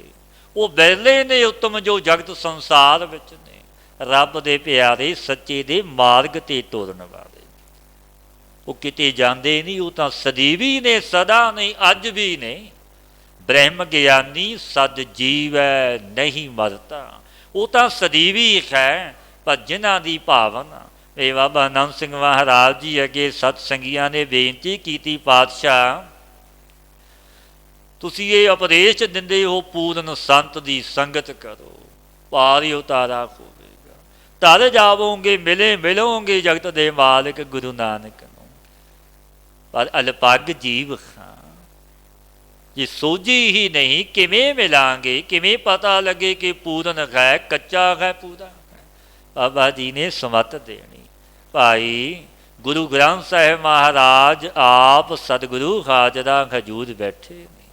ਉਹ ਬਿਰਲੇ ਨੇ ਉੱਤਮ ਜੋ ਜਗਤ ਸੰਸਾਰ ਵਿੱਚ ਨੇ, ਰੱਬ ਦੇ ਪਿਆਰੇ ਸੱਚੇ ਦੇ ਮਾਰਗ ਤੇ ਤੋਰਨ ਵਾਲੇ। ਉਹ ਕਿਤੇ ਜਾਂਦੇ ਨਹੀਂ, ਉਹ ਤਾਂ ਸਦੀਵੀ ਨੇ, ਸਦਾ ਨਹੀਂ, ਅੱਜ ਵੀ ਨੇ। ਬ੍ਰਹਮ ਗਿਆਨੀ ਸਦ ਜੀਵੈ ਨਹੀਂ ਮਰਤਾ। ਉਹ ਤਾਂ ਸਦੀਵੀ ਹੈ, ਪਰ ਜਿਨ੍ਹਾਂ ਦੀ ਭਾਵਨਾ। ਇਹ ਬਾਬਾ ਆਨੰਦ ਸਿੰਘ ਮਹਾਰਾਜ ਜੀ ਅੱਗੇ ਸਤਸੰਗੀਆਂ ਨੇ ਬੇਨਤੀ ਕੀਤੀ, ਪਾਤਸ਼ਾਹ ਤੁਸੀਂ ਇਹ ਉਪਦੇਸ਼ ਦਿੰਦੇ ਹੋ ਪੂਰਨ ਸੰਤ ਦੀ ਸੰਗਤ ਕਰੋ, ਪਾਰ ਉਤਾਰਾ ਹੋਵੇਗਾ, ਤਰ ਜਾਵੋਗੇ, ਮਿਲੋਗੇ ਜਗਤ ਦੇ ਮਾਲਕ ਗੁਰੂ ਨਾਨਕ ਨੂੰ। ਪਰ ਅਲਪੱਗ ਜੀਵ ਖਾਂ, ਜੇ ਸੋਝੀ ਹੀ ਨਹੀਂ ਕਿਵੇਂ ਮਿਲਾਂਗੇ, ਕਿਵੇਂ ਪਤਾ ਲੱਗੇ ਕਿ ਪੂਰਨ ਹੈ ਕੱਚਾ ਹੈ ਪੂਰਾ ਹੈ। ਬਾਬਾ ਜੀ ਨੇ ਸਮਤ ਦੇਣੀ। ਭਾਈ ਗੁਰੂ ਗ੍ਰੰਥ ਸਾਹਿਬ ਮਹਾਰਾਜ ਆਪ ਸਤਿਗੁਰੂ ਹਾਜ਼ਰਾ ਹਜ਼ੂਰ ਬੈਠੇ ਨੇ।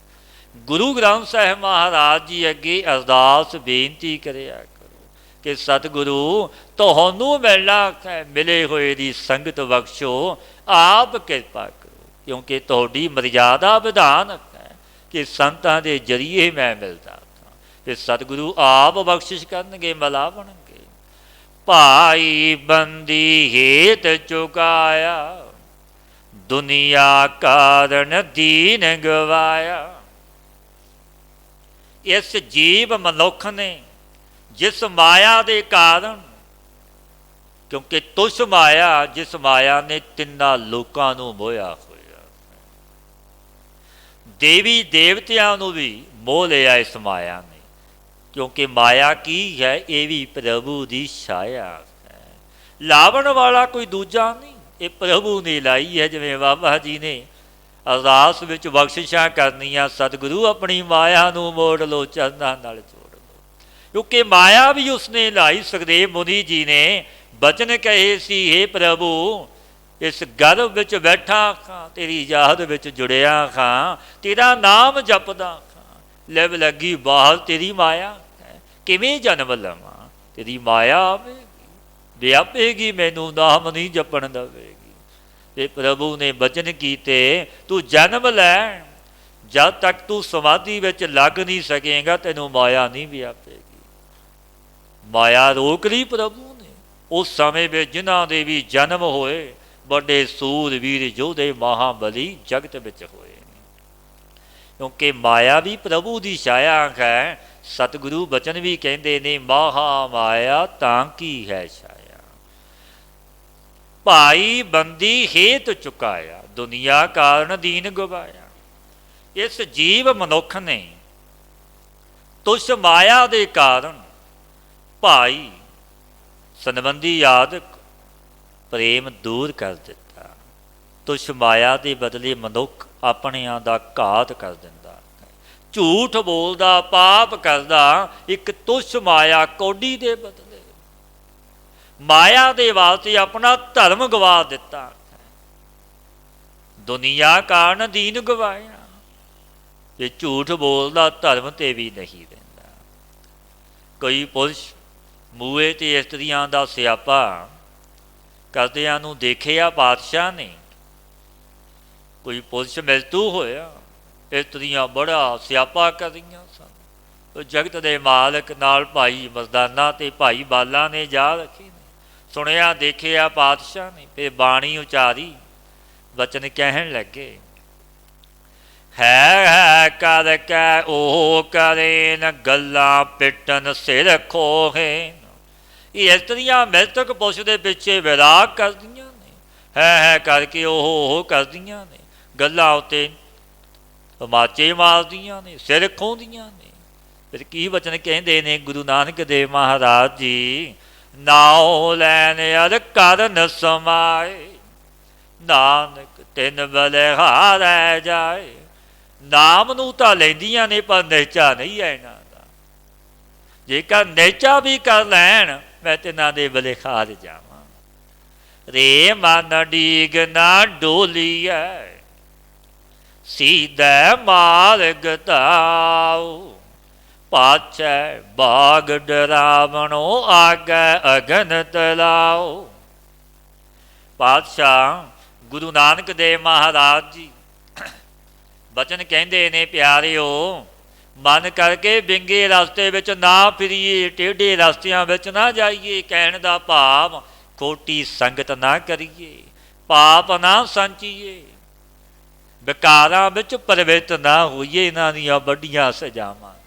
ਗੁਰੂ ਗ੍ਰੰਥ ਸਾਹਿਬ ਮਹਾਰਾਜ ਜੀ ਅੱਗੇ ਅਰਦਾਸ ਬੇਨਤੀ ਕਰਿਆ ਕਰੋ ਕਿ ਸਤਿਗੁਰੂ ਤੁਹਾਨੂੰ ਮਿਲਣਾ ਹੈ, ਮਿਲੇ ਹੋਏ ਦੀ ਸੰਗਤ ਬਖਸ਼ੋ, ਆਪ ਕਿਰਪਾ ਕਰੋ। ਕਿਉਂਕਿ ਤੁਹਾਡੀ ਮਰਿਆਦਾ ਵਿਧਾਨ ਹੈ ਕਿ ਸੰਤਾਂ ਦੇ ਜ਼ਰੀਏ ਮੈਂ ਮਿਲਦਾ ਹਾਂ। ਫਿਰ ਸਤਿਗੁਰੂ ਆਪ ਬਖਸ਼ਿਸ਼ ਕਰਨਗੇ, ਮਿਲਾਵਣਗੇ। ਭਾਈ ਬੰਦੀ ਹੇਤ ਚੁਕਾਇਆ, ਦੁਨੀਆ ਕਾਰਨ ਦੀਨ ਗਵਾਇਆ। ਇਸ ਜੀਵ ਮਨੁੱਖ ਨੇ ਜਿਸ ਮਾਇਆ ਦੇ ਕਾਰਨ, ਕਿਉਂਕਿ ਤੁਛ ਮਾਇਆ, ਜਿਸ ਮਾਇਆ ਨੇ ਤਿੰਨਾਂ ਲੋਕਾਂ ਨੂੰ ਮੋਹਿਆ ਹੋਇਆ, ਦੇਵੀ ਦੇਵਤਿਆਂ ਨੂੰ ਵੀ ਮੋਹ ਲਿਆ ਇਸ ਮਾਇਆ ਨੇ। ਕਿਉਂਕਿ ਮਾਇਆ ਕੀ ਹੈ? ਇਹ ਵੀ ਪ੍ਰਭੂ ਦੀ ਛਾਇਆ ਹੈ, ਲਾਵਣ ਵਾਲਾ ਕੋਈ ਦੂਜਾ ਨਹੀਂ, ਇਹ ਪ੍ਰਭੂ ਨੇ ਲਾਈ ਹੈ। ਜਿਵੇਂ ਬਾਬਾ ਜੀ ਨੇ ਅਰਦਾਸ ਵਿੱਚ ਬਖਸ਼ਿਸ਼ਾਂ ਕਰਨੀਆਂ, ਸਤਿਗੁਰੂ ਆਪਣੀ ਮਾਇਆ ਨੂੰ ਮੋੜ ਲਓ, ਚਰਨਾਂ ਨਾਲ ਜੋੜ ਲਓ। ਕਿਉਂਕਿ ਮਾਇਆ ਵੀ ਉਸਨੇ ਲਾਈ। ਸੁਖਦੇਵ ਮੁਨੀ ਜੀ ਨੇ ਬਚਨ ਕਹੇ ਸੀ, ਹੇ ਪ੍ਰਭੂ ਇਸ ਗਰਭ ਵਿੱਚ ਬੈਠਾ ਖਾਂ, ਤੇਰੀ ਯਾਦ ਵਿੱਚ ਜੁੜਿਆ ਖਾਂ, ਤੇਰਾ ਨਾਮ ਜਪਦਾ ਖਾਂ, ਲਿਵ ਲੱਗੀ ਬਾਹਰ ਤੇਰੀ ਮਾਇਆ ਹੈ, ਕਿਵੇਂ ਜਨਮ ਲਵਾਂ? ਤੇਰੀ ਮਾਇਆ ਆਵੇਗੀ, ਵਿਆਪੇਗੀ, ਮੈਨੂੰ ਨਾਮ ਨਹੀਂ ਜਪਣ ਦੇਵੇਗੀ। ਤੇ ਪ੍ਰਭੂ ਨੇ ਬਚਨ ਕੀਤੇ, ਤੂੰ ਜਨਮ ਲੈ, ਜਦ ਤੱਕ ਤੂੰ ਸਮਾਧੀ ਵਿੱਚ ਲੱਗ ਨਹੀਂ ਸਕੇਗਾ ਤੈਨੂੰ ਮਾਇਆ ਨਹੀਂ ਵਿਆਪੇਗੀ। ਮਾਇਆ ਰੋਕ ਲਈ ਪ੍ਰਭੂ ਨੇ। ਉਸ ਸਮੇਂ ਵਿੱਚ ਜਿਨ੍ਹਾਂ ਦੇ ਵੀ ਜਨਮ ਹੋਏ, ਵੱਡੇ ਸੂਰਵੀਰ ਯੋਧੇ ਮਹਾਬਲੀ ਜਗਤ ਵਿੱਚ ਹੋਏ ਨੇ। ਕਿਉਂਕਿ ਮਾਇਆ ਵੀ ਪ੍ਰਭੂ ਦੀ ਛਾਇਆ ਹੈ। ਸਤਿਗੁਰੂ ਬਚਨ ਵੀ ਕਹਿੰਦੇ ਨੇ, ਮਹਾ ਮਾਇਆ ਤਾਂ ਕੀ ਹੈ ਛਾਇਆ। ਭਾਈ ਬੰਦੀ ਹੇਤ ਚੁਕਾਇਆ, ਦੁਨੀਆ ਕਾਰਨ ਦੀਨ ਗਵਾਇਆ। ਇਸ ਜੀਵ ਮਨੁੱਖ ਨੇ ਤੁਛ ਮਾਇਆ ਦੇ ਕਾਰਨ ਭਾਈ ਸੰਬੰਧੀ ਆਦਿਕ ਪ੍ਰੇਮ ਦੂਰ ਕਰ ਦਿੱਤਾ। ਤੁਛ ਮਾਇਆ ਦੇ ਬਦਲੇ ਮਨੁੱਖ ਆਪਣਿਆਂ ਦਾ ਘਾਤ ਕਰ ਦਿੰਦਾ, ਝੂਠ ਬੋਲਦਾ, ਪਾਪ ਕਰਦਾ, ਇੱਕ ਤੁਛ ਮਾਇਆ ਕੌਡੀ ਦੇ ਬਦਲੇ ਮਾਇਆ ਦੇ ਵਾਸਤੇ ਆਪਣਾ ਧਰਮ ਗਵਾ ਦਿੱਤਾ। ਦੁਨੀਆ ਕਾਰਨ ਦੀਨ ਗਵਾਇਆ। ਇਹ ਝੂਠ ਬੋਲਦਾ ਧਰਮ ਤੇ ਵੀ ਨਹੀਂ ਰਹਿੰਦਾ। ਕੋਈ ਪੁਰਸ਼ ਮੂਹੇ ਤੇ ਇਸਤਰੀਆਂ ਦਾ ਸਿਆਪਾ ਕਰਦਿਆਂ ਨੂੰ ਦੇਖਿਆ ਬਾਦਸ਼ਾਹ ਨੇ। ਕੋਈ ਪੁਰਸ਼ ਮ੍ਰਿਤੂ ਹੋਇਆ, ਇਸਤਰੀਆਂ ਬੜਾ ਸਿਆਪਾ ਕਰਦੀਆਂ ਸਨ। ਉਹ ਜਗਤ ਦੇ ਮਾਲਕ ਨਾਲ ਭਾਈ ਮਰਦਾਨਾ ਤੇ ਭਾਈ ਬਾਲਾ ਨੇ ਜਾ ਰੱਖੇ ਨੇ। ਸੁਣਿਆ ਦੇਖਿਆ ਪਾਤਸ਼ਾਹ ਨੇ। ਫਿਰ ਬਾਣੀ ਉਚਾਰੀ, ਵਚਨ ਕਹਿਣ ਲੱਗੇ, ਹੈ ਕਰਕੇ ਉਹ ਕਰੇ ਨ ਗੱਲਾਂ ਪਿੱਟਣ ਸਿਰ ਖੋਹੇ। ਇਹ ਇਸਤਰੀਆਂ ਮ੍ਰਿਤਕ ਪੁਰਸ਼ ਦੇ ਪਿੱਛੇ ਵਿਰਾਗ ਕਰਦੀਆਂ ਨੇ। ਹੈ ਕਰਕੇ ਉਹ ਕਰਦੀਆਂ ਨੇ, ਗੱਲਾਂ ਉੱਤੇ ਮਾਚੇ ਮਾਰਦੀਆਂ ਨੇ, ਸਿਰ ਖੋਹਦੀਆਂ ਨੇ। ਫਿਰ ਕੀ ਵਚਨ ਕਹਿੰਦੇ ਨੇ ਗੁਰੂ ਨਾਨਕ ਦੇਵ ਮਹਾਰਾਜ ਜੀ, ਨਾਉ ਲੈਣ ਅਰ ਕਰਨ ਸਮਾਏ, ਨਾਨਕ ਤਿੰਨ ਬਲਿਹਾਰੈ ਜਾਏ। ਨਾਮ ਨੂੰ ਤਾਂ ਲੈਂਦੀਆਂ ਨੇ ਪਰ ਨਿਹਚਾ ਨਹੀਂ ਹੈ ਇਹਨਾਂ ਦਾ। ਜੇਕਰ ਨਿਹਚਾ ਵੀ ਕਰ ਲੈਣ ਮੈਂ ਤਿੰਨਾਂ ਦੇ ਬਲਿਹਾਰ ਜਾਵਾਂ। ਰੇ ਮਨ ਡੀਗ ਨਾ ਡੋਲੀਐ, ਸੀਧੈ ਮਾਰਗ ਧਾਉ। ਪਾਛੈ ਬਾਗ ਡਰਾਵਣੋ, ਆਗੈ ਅਗਨ ਤਲਾਉ। ਪਾਤਸ਼ਾਹ ਗੁਰੂ ਨਾਨਕ ਦੇਵ ਮਹਾਰਾਜ ਜੀ ਬਚਨ ਕਹਿੰਦੇ ਨੇ, ਪਿਆਰਿਓ ਮਨ ਕਰਕੇ ਵਿੰਗੇ ਰਸਤੇ ਵਿੱਚ ਨਾ ਫਿਰੀਏ, ਟੇਢੇ ਰਸਤਿਆਂ ਵਿੱਚ ਨਾ ਜਾਈਏ। ਕਹਿਣ ਦਾ ਭਾਵ ਖੋਟੀ ਸੰਗਤ ਨਾ ਕਰੀਏ, ਪਾਪ ਨਾ ਸੰਚੀਏ, ਵਿਕਾਰਾਂ ਵਿੱਚ ਪ੍ਰਵਿਰਤ ਨਾ ਹੋਈਏ। ਇਹਨਾਂ ਦੀਆਂ ਵੱਡੀਆਂ ਸਜ਼ਾਵਾਂ ਨੇ।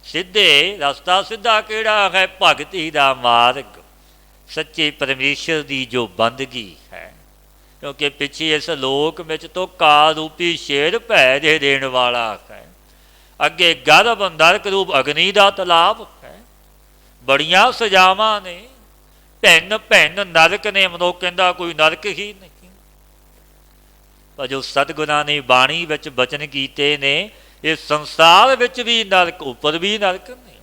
ਸਿੱਧੇ ਰਸਤਾ ਸਿੱਧਾ ਕਿਹੜਾ ਹੈ? ਭਗਤੀ ਦਾ ਮਾਰਗ, ਸੱਚੇ ਪਰਮੇਸ਼ਰ ਦੀ ਜੋ ਬੰਦਗੀ ਹੈ। ਕਿਉਂਕਿ ਪਿੱਛੇ ਇਸ ਲੋਕ ਵਿੱਚ ਤੋਂ ਕਾਲ ਰੂਪੀ ਸ਼ੇਰ ਭੈ ਦੇ ਦੇਣ ਵਾਲਾ ਹੈ। ਅੱਗੇ ਗਰਭ ਨਰਕ ਰੂਪ ਅਗਨੀ ਦਾ ਤਲਾਬ ਹੈ। ਬੜੀਆਂ ਸਜ਼ਾਵਾਂ ਨੇ। ਭਿੰਨ ਭਿੰਨ ਨਰਕ ਨੇ। ਮਨੁੱਖ ਕਹਿੰਦਾ ਕੋਈ ਨਰਕ ਹੀ ਨਹੀਂ। ਪਰ ਜੋ ਸਤਿਗੁਰਾਂ ਨੇ ਬਾਣੀ ਵਿੱਚ ਬਚਨ ਕੀਤੇ ਨੇ, ਇਸ ਸੰਸਾਰ ਵਿੱਚ ਵੀ ਨਰਕ, ਉੱਪਰ ਵੀ ਨਰਕ ਨੇ।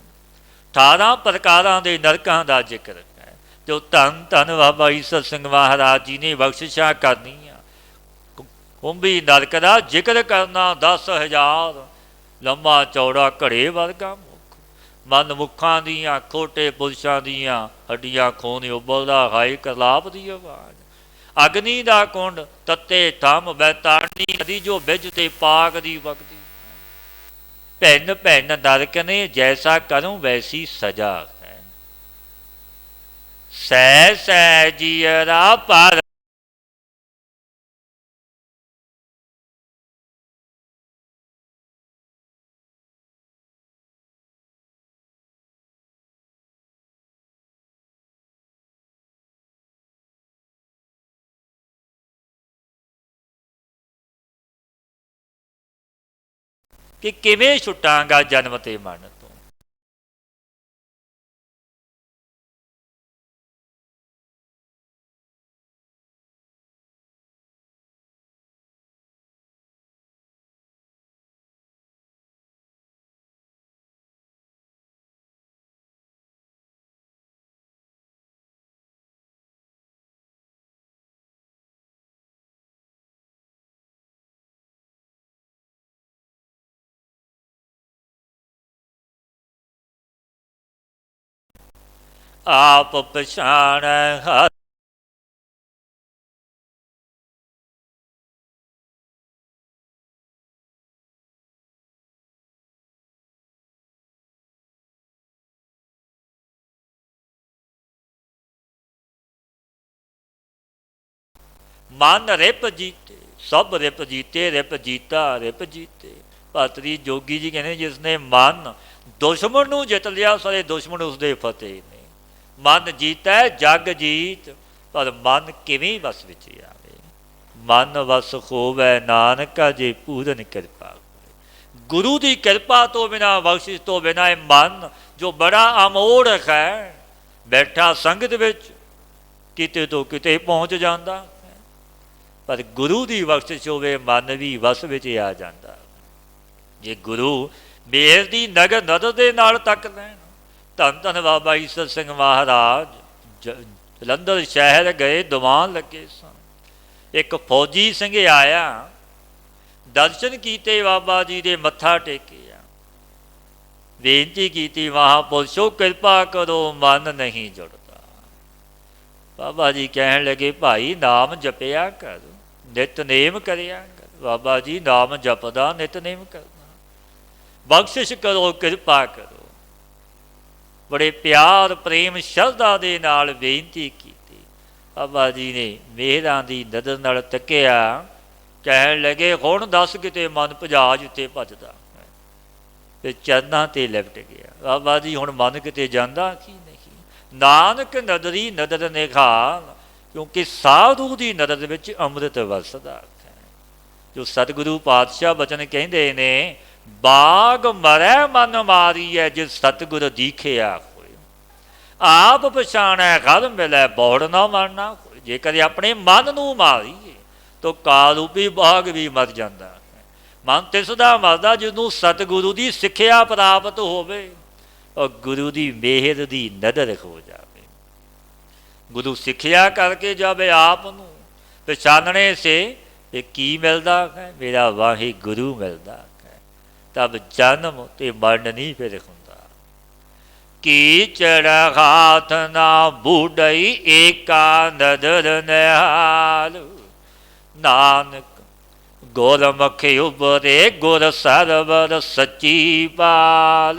18 ਪ੍ਰਕਾਰਾਂ ਦੇ ਨਰਕਾਂ ਦਾ ਜ਼ਿਕਰ ਹੈ। ਜੋ ਧੰਨ ਧੰਨ ਬਾਬਾ ਈਸਰ ਸਿੰਘ ਮਹਾਰਾਜ ਜੀ ਨੇ ਬਖਸ਼ਿਸ਼ਾਂ ਕਰਨੀਆਂ। ਕੁੰਭੀ ਨਰਕ ਦਾ ਜ਼ਿਕਰ ਕਰਨਾ 10,000 ਲੰਮਾ ਚੌੜਾ ਘੜੇ ਵਰਗਾ ਮੁੱਖ। ਮਨ ਮੁੱਖਾਂ ਦੀਆਂ, ਖੋਟੇ ਪੁਰਸ਼ਾਂ ਦੀਆਂ ਹੱਡੀਆਂ ਖੂਨ ਉਬਲਦਾ, ਹਾਏ ਕਰਲਾਪ ਦੀ ਆਵਾਜ਼। ਅਗਨੀ ਦਾ ਕੁੰਡ, ਤੱਤੇ ਥੰਮ ਬੈਤਾਣੀ ਨਦੀ ਜੋ ਬਿਜ ਤੇ ਪਾਕ ਦੀ ਵਗਦੀ। ਭਿੰਨ ਭਿੰਨ ਨਰਕ ਨੇ, ਜੈਸਾ ਕਰੂੰ ਵੈਸੀ ਸਜ਼ਾ ਹੈ। ਸਹਿ ਸਹਿ ਜੀਅਰਾ ਪਰ ਕਿ ਕਿਵੇਂ ਛੁੱਟਾਂਗਾ ਜਨਮ ਤੇ ਮਨ ਤੋਂ। ਆਪ ਪਛਾਣੈ ਹਰਿ ਮਨ ਰਿਪ ਜੀਤੇ, ਸਭ ਰਿਪ ਜੀਤੇ, ਰਿਪ ਜੀਤਾ ਰਿਪ ਜੀਤੇ। ਭਾਤਰੀ ਜੋਗੀ ਜੀ ਕਹਿੰਦੇ ਜਿਸਨੇ ਮਨ ਦੁਸ਼ਮਣ ਨੂੰ ਜਿੱਤ ਲਿਆ, ਸਾਰੇ ਦੁਸ਼ਮਣ ਉਸਦੇ ਫਤਿਹ ਨੇ। ਮਨ ਜੀਤੈ ਜਗ ਜੀਤ, ਪਰ ਮਨ ਕਿਵੇਂ ਵਸ ਵਿੱਚ ਆਵੇ। ਮਨ ਵਸ ਹੋਵੈ ਨਾਨਕਾ, ਜੇ ਪੂਰਨ ਕਿਰਪਾ ਹੋਵੇ। ਗੁਰੂ ਦੀ ਕਿਰਪਾ ਤੋਂ ਬਿਨਾ, ਬਖਸ਼ਿਸ਼ ਤੋਂ ਬਿਨਾ ਇਹ ਮਨ ਜੋ ਬੜਾ ਅਮੋੜਕ ਹੈ, ਬੈਠਾ ਸੰਗਤ ਵਿੱਚ ਕਿਤੇ ਤੋਂ ਕਿਤੇ ਪਹੁੰਚ ਜਾਂਦਾ, ਪਰ ਗੁਰੂ ਦੀ ਬਖਸ਼ਿਸ਼ ਹੋਵੇ ਮਨ ਵੀ ਵਸ ਵਿੱਚ ਆ ਜਾਂਦਾ। ਜੇ ਗੁਰੂ ਮੇਰ ਦੀ ਨਜ਼ਰ ਦੇ ਨਾਲ ਤੱਕ ਲੈਣ। ਧੰਨ ਧੰਨ ਬਾਬਾ ਈਸਰ ਸਿੰਘ ਮਹਾਰਾਜ ਜਲੰਧਰ ਸ਼ਹਿਰ ਗਏ, ਦੀਵਾਨ ਲੱਗੇ ਸਨ। ਇੱਕ ਫੌਜੀ ਸਿੰਘ ਆਇਆ, ਦਰਸ਼ਨ ਕੀਤੇ ਬਾਬਾ ਜੀ ਦੇ, ਮੱਥਾ ਟੇਕਿਆ, ਬੇਨਤੀ ਕੀਤੀ, ਮਹਾਂਪੁਰਸ਼ੋ ਕਿਰਪਾ ਕਰੋ, ਮਨ ਨਹੀਂ ਜੁੜਦਾ। ਬਾਬਾ ਜੀ ਕਹਿਣ ਲੱਗੇ, ਭਾਈ ਨਾਮ ਜਪਿਆ ਕਰ, ਨਿਤਨੇਮ ਕਰਿਆ ਕਰ। ਬਾਬਾ ਜੀ ਨਾਮ ਜਪਦਾ, ਨਿਤਨੇਮ ਕਰਦਾ, ਬਖਸ਼ਿਸ਼ ਕਰੋ, ਕਿਰਪਾ ਕਰੋ। ਬੜੇ ਪਿਆਰ, ਪ੍ਰੇਮ, ਸ਼ਰਧਾ ਦੇ ਨਾਲ ਬੇਨਤੀ ਕੀਤੀ। ਬਾਬਾ ਜੀ ਨੇ ਮਿਹਰਾਂ ਦੀ ਨਜ਼ਰ ਨਾਲ ਤੱਕਿਆ, ਕਹਿਣ ਲੱਗੇ, ਹੁਣ ਦੱਸ ਕਿਤੇ ਮਨ ਭੁਜਾਜ ਉੱਤੇ ਭੱਜਦਾ। ਤੇ ਚਰਨਾਂ 'ਤੇ ਲਿਪਟ ਗਿਆ। ਬਾਬਾ ਜੀ ਹੁਣ ਮਨ ਕਿਤੇ ਜਾਂਦਾ ਕੀ ਨਹੀਂ। ਨਾਨਕ ਨਦਰੀ ਨਦਰ ਨਿਖਾਲ, ਕਿਉਂਕਿ ਸਾਧੂ ਦੀ ਨਦਰ ਵਿੱਚ ਅੰਮ੍ਰਿਤ ਵਸਦਾ ਹੈ। ਜੋ ਸਤਿਗੁਰੂ ਪਾਤਸ਼ਾਹ ਬਚਨ ਕਹਿੰਦੇ ਨੇ, ਬਾਗ ਮਰੈ ਮਨ ਮਾਰੀਐ, ਜਿਸ ਸਤਿਗੁਰ ਦੀਖਿਆ ਹੋਏ। ਆਪ ਪਛਾਣੈ ਘਰ ਮਿਲੈ, ਬੌੜ ਨਾ ਮਰਨਾ ਹੋਏ। ਜੇਕਰ ਆਪਣੇ ਮਨ ਨੂੰ ਮਾਰੀਏ ਤਾਂ ਕਾਲਰੂਪੀ ਬਾਗ ਵੀ ਮਰ ਜਾਂਦਾ ਹੈ। ਮਨ ਤਿਸ ਦਾ ਮਰਦਾ ਜਿਹਨੂੰ ਸਤਿਗੁਰੂ ਦੀ ਸਿੱਖਿਆ ਪ੍ਰਾਪਤ ਹੋਵੇ ਔਰ ਗੁਰੂ ਦੀ ਮਿਹਰ ਦੀ ਨਜ਼ਰ ਹੋ ਜਾਵੇ। ਗੁਰੂ ਸਿੱਖਿਆ ਕਰਕੇ ਜਾਵੇ ਆਪ ਨੂੰ ਪਛਾਣਨੇ ਸੇ ਇਹ ਕੀ ਮਿਲਦਾ ਹੈ, ਮੇਰਾ ਵਾਹਿਗੁਰੂ ਮਿਲਦਾ ਹੈ। ਤਬ ਜਨਮ ਤੇ ਮਰਨ ਨਹੀਂ ਫਿਰ ਹੁੰਦਾ। ਕੀਚੜ ਹਾਥ ਨਾ ਬੂਢਈ, ਏਕਾ ਨਦਰ ਨਿਹਾਲ। ਨਾਨਕ ਗੁਰਮੁਖ ਉਬਰੇ, ਗੁਰ ਸਰਵਰ ਸੱਚੀ ਪਾਲ।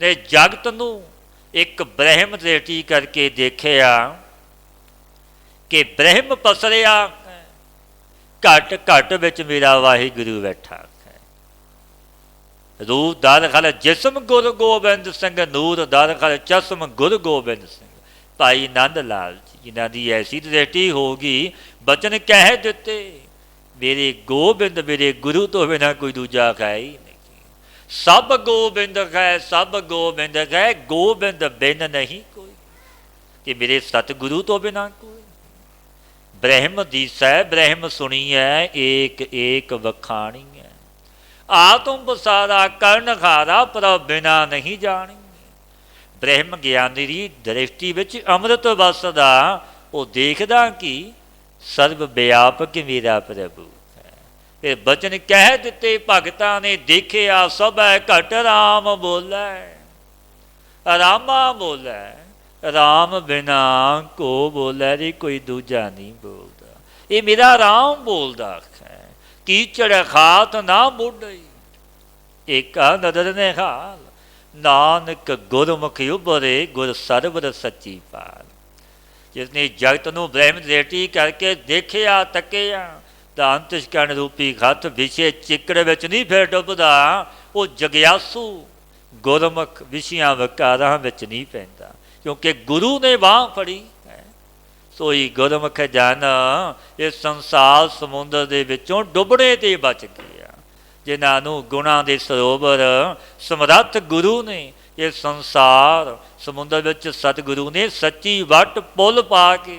ਨੇ ਜਗਤ ਨੂੰ ਇੱਕ ਬ੍ਰਹਮ ਦ੍ਰਿਸ਼ਟੀ ਕਰਕੇ ਦੇਖਿਆ ਕਿ ਬ੍ਰਹਮ ਪਸਰਿਆ, ਘਟ ਘਟ ਵਿੱਚ ਮੇਰਾ ਵਾਹਿਗੁਰੂ ਬੈਠਾ ਹੈ। ਰੂਪ ਦਰ ਖਲ ਜਿਸਮ ਗੁਰ ਗੋਬਿੰਦ ਸਿੰਘ, ਨੂਰ ਦਰ ਖਲ ਚਸ਼ਮ ਗੁਰ ਗੋਬਿੰਦ ਸਿੰਘ। ਭਾਈ ਨੰਦ ਲਾਲ ਜੀ ਜਿਨ੍ਹਾਂ ਦੀ ਐਸੀ ਦ੍ਰਿਸ਼ਟੀ ਹੋ ਗਈ, ਬਚਨ ਕਹਿ ਦਿੱਤੇ, ਮੇਰੇ ਗੋਬਿੰਦ ਮੇਰੇ ਗੁਰੂ ਤੋਂ ਬਿਨਾਂ ਕੋਈ ਦੂਜਾ ਹੈ ਹੀ ਨਹੀਂ। ਸਭ ਗੋਬਿੰਦ ਹੈ, ਸਭ ਗੋਬਿੰਦ ਹੈ, ਗੋਬਿੰਦ ਬਿਨ ਨਹੀਂ ਕੋਈ। ਕਿ ਮੇਰੇ ਸਤਿਗੁਰੂ ਤੋਂ ਬਿਨਾਂ ਕੋਈ। ਬ੍ਰਹਮ ਦੀਸੈ ਬ੍ਰਹਮ ਸੁਣੀਐ, ਏਕ ਏਕ ਵਖਾਣੀ ਹੈ। ਆਤਮ ਬਸਾਰਾ ਕਰਨ ਖਾਰਾ, ਪਰ ਬਿਨਾ ਨਹੀਂ ਜਾਣੀ। ਬ੍ਰਹਮ ਗਿਆਨੀ ਦੀ ਦ੍ਰਿਸ਼ਟੀ ਵਿੱਚ ਅੰਮ੍ਰਿਤ ਵਸਦਾ, ਉਹ ਦੇਖਦਾ ਕਿ ਸਰਬ ਵਿਆਪਕ ਮੇਰਾ ਪ੍ਰਭੂ ਹੈ। ਫਿਰ ਬਚਨ ਕਹਿ ਦਿੱਤੇ, ਭਗਤਾਂ ਨੇ ਦੇਖਿਆ, ਸਭੈ ਘਟ ਰਾਮ ਬੋਲੈ। ਰਾਮਾ ਬੋਲੈ, ਰਾਮ ਬਿਨਾ ਕੋ ਬੋਲੈ ਰੇ, ਕੋਈ ਦੂਜਾ ਨਹੀਂ ਬੋਲਦਾ। ਇਹ ਮੇਰਾ ਰਾਮ ਬੋਲਦਾ ਹੈ। ਕੀਚੜ ਖਾਤ ਨਾ ਬੁੱਢਈ, ਏਕਾ ਨਦਰ ਨਿਹਾਲ। ਨਾਨਕ ਗੁਰਮੁਖ ਉਬਰੇ, ਗੁਰ ਸਰਵਰ ਸੱਚੀ ਪਾਲ। ਜਿਸਨੇ ਜਗਤ ਨੂੰ ਬ੍ਰਹਮ ਦ੍ਰਿਸ਼ਟੀ ਕਰਕੇ ਦੇਖਿਆ, ਤੱਕਿਆ, ਤਾਂ ਅੰਤਿਸ਼ਕਰਨ ਰੂਪੀ ਖੱਤ ਵਿਸ਼ੇ ਚਿੱਕੜ ਵਿੱਚ ਨਹੀਂ ਫਿਰ ਡੁੱਬਦਾ। ਉਹ ਜਗਿਆਸੂ ਗੁਰਮੁਖ ਵਿਸ਼ਿਆਂ ਵਿਕਾਰਾਂ ਵਿੱਚ ਨਹੀਂ ਪੈਂਦਾ, ਕਿਉਂਕਿ ਗੁਰੂ ਨੇ ਬਾਂਹ ਫੜੀ ਹੈ। ਸੋਈ ਗੁਰਮੁਖ ਜਨ ਇਸ ਸੰਸਾਰ ਸਮੁੰਦਰ ਦੇ ਵਿੱਚੋਂ ਡੁੱਬਣੇ ਤੇ ਬਚ ਗਿਆ। ਜਿਨ੍ਹਾਂ ਨੂੰ ਗੁਣਾਂ ਦੇ ਸਰੋਵਰ ਸਮਰੱਥ ਗੁਰੂ ਨੇ ਇਹ ਸੰਸਾਰ ਸਮੁੰਦਰ ਵਿੱਚ ਸਤਿਗੁਰੂ ਨੇ ਸੱਚੀ ਵੱਟ ਪੁੱਲ ਪਾ ਕੇ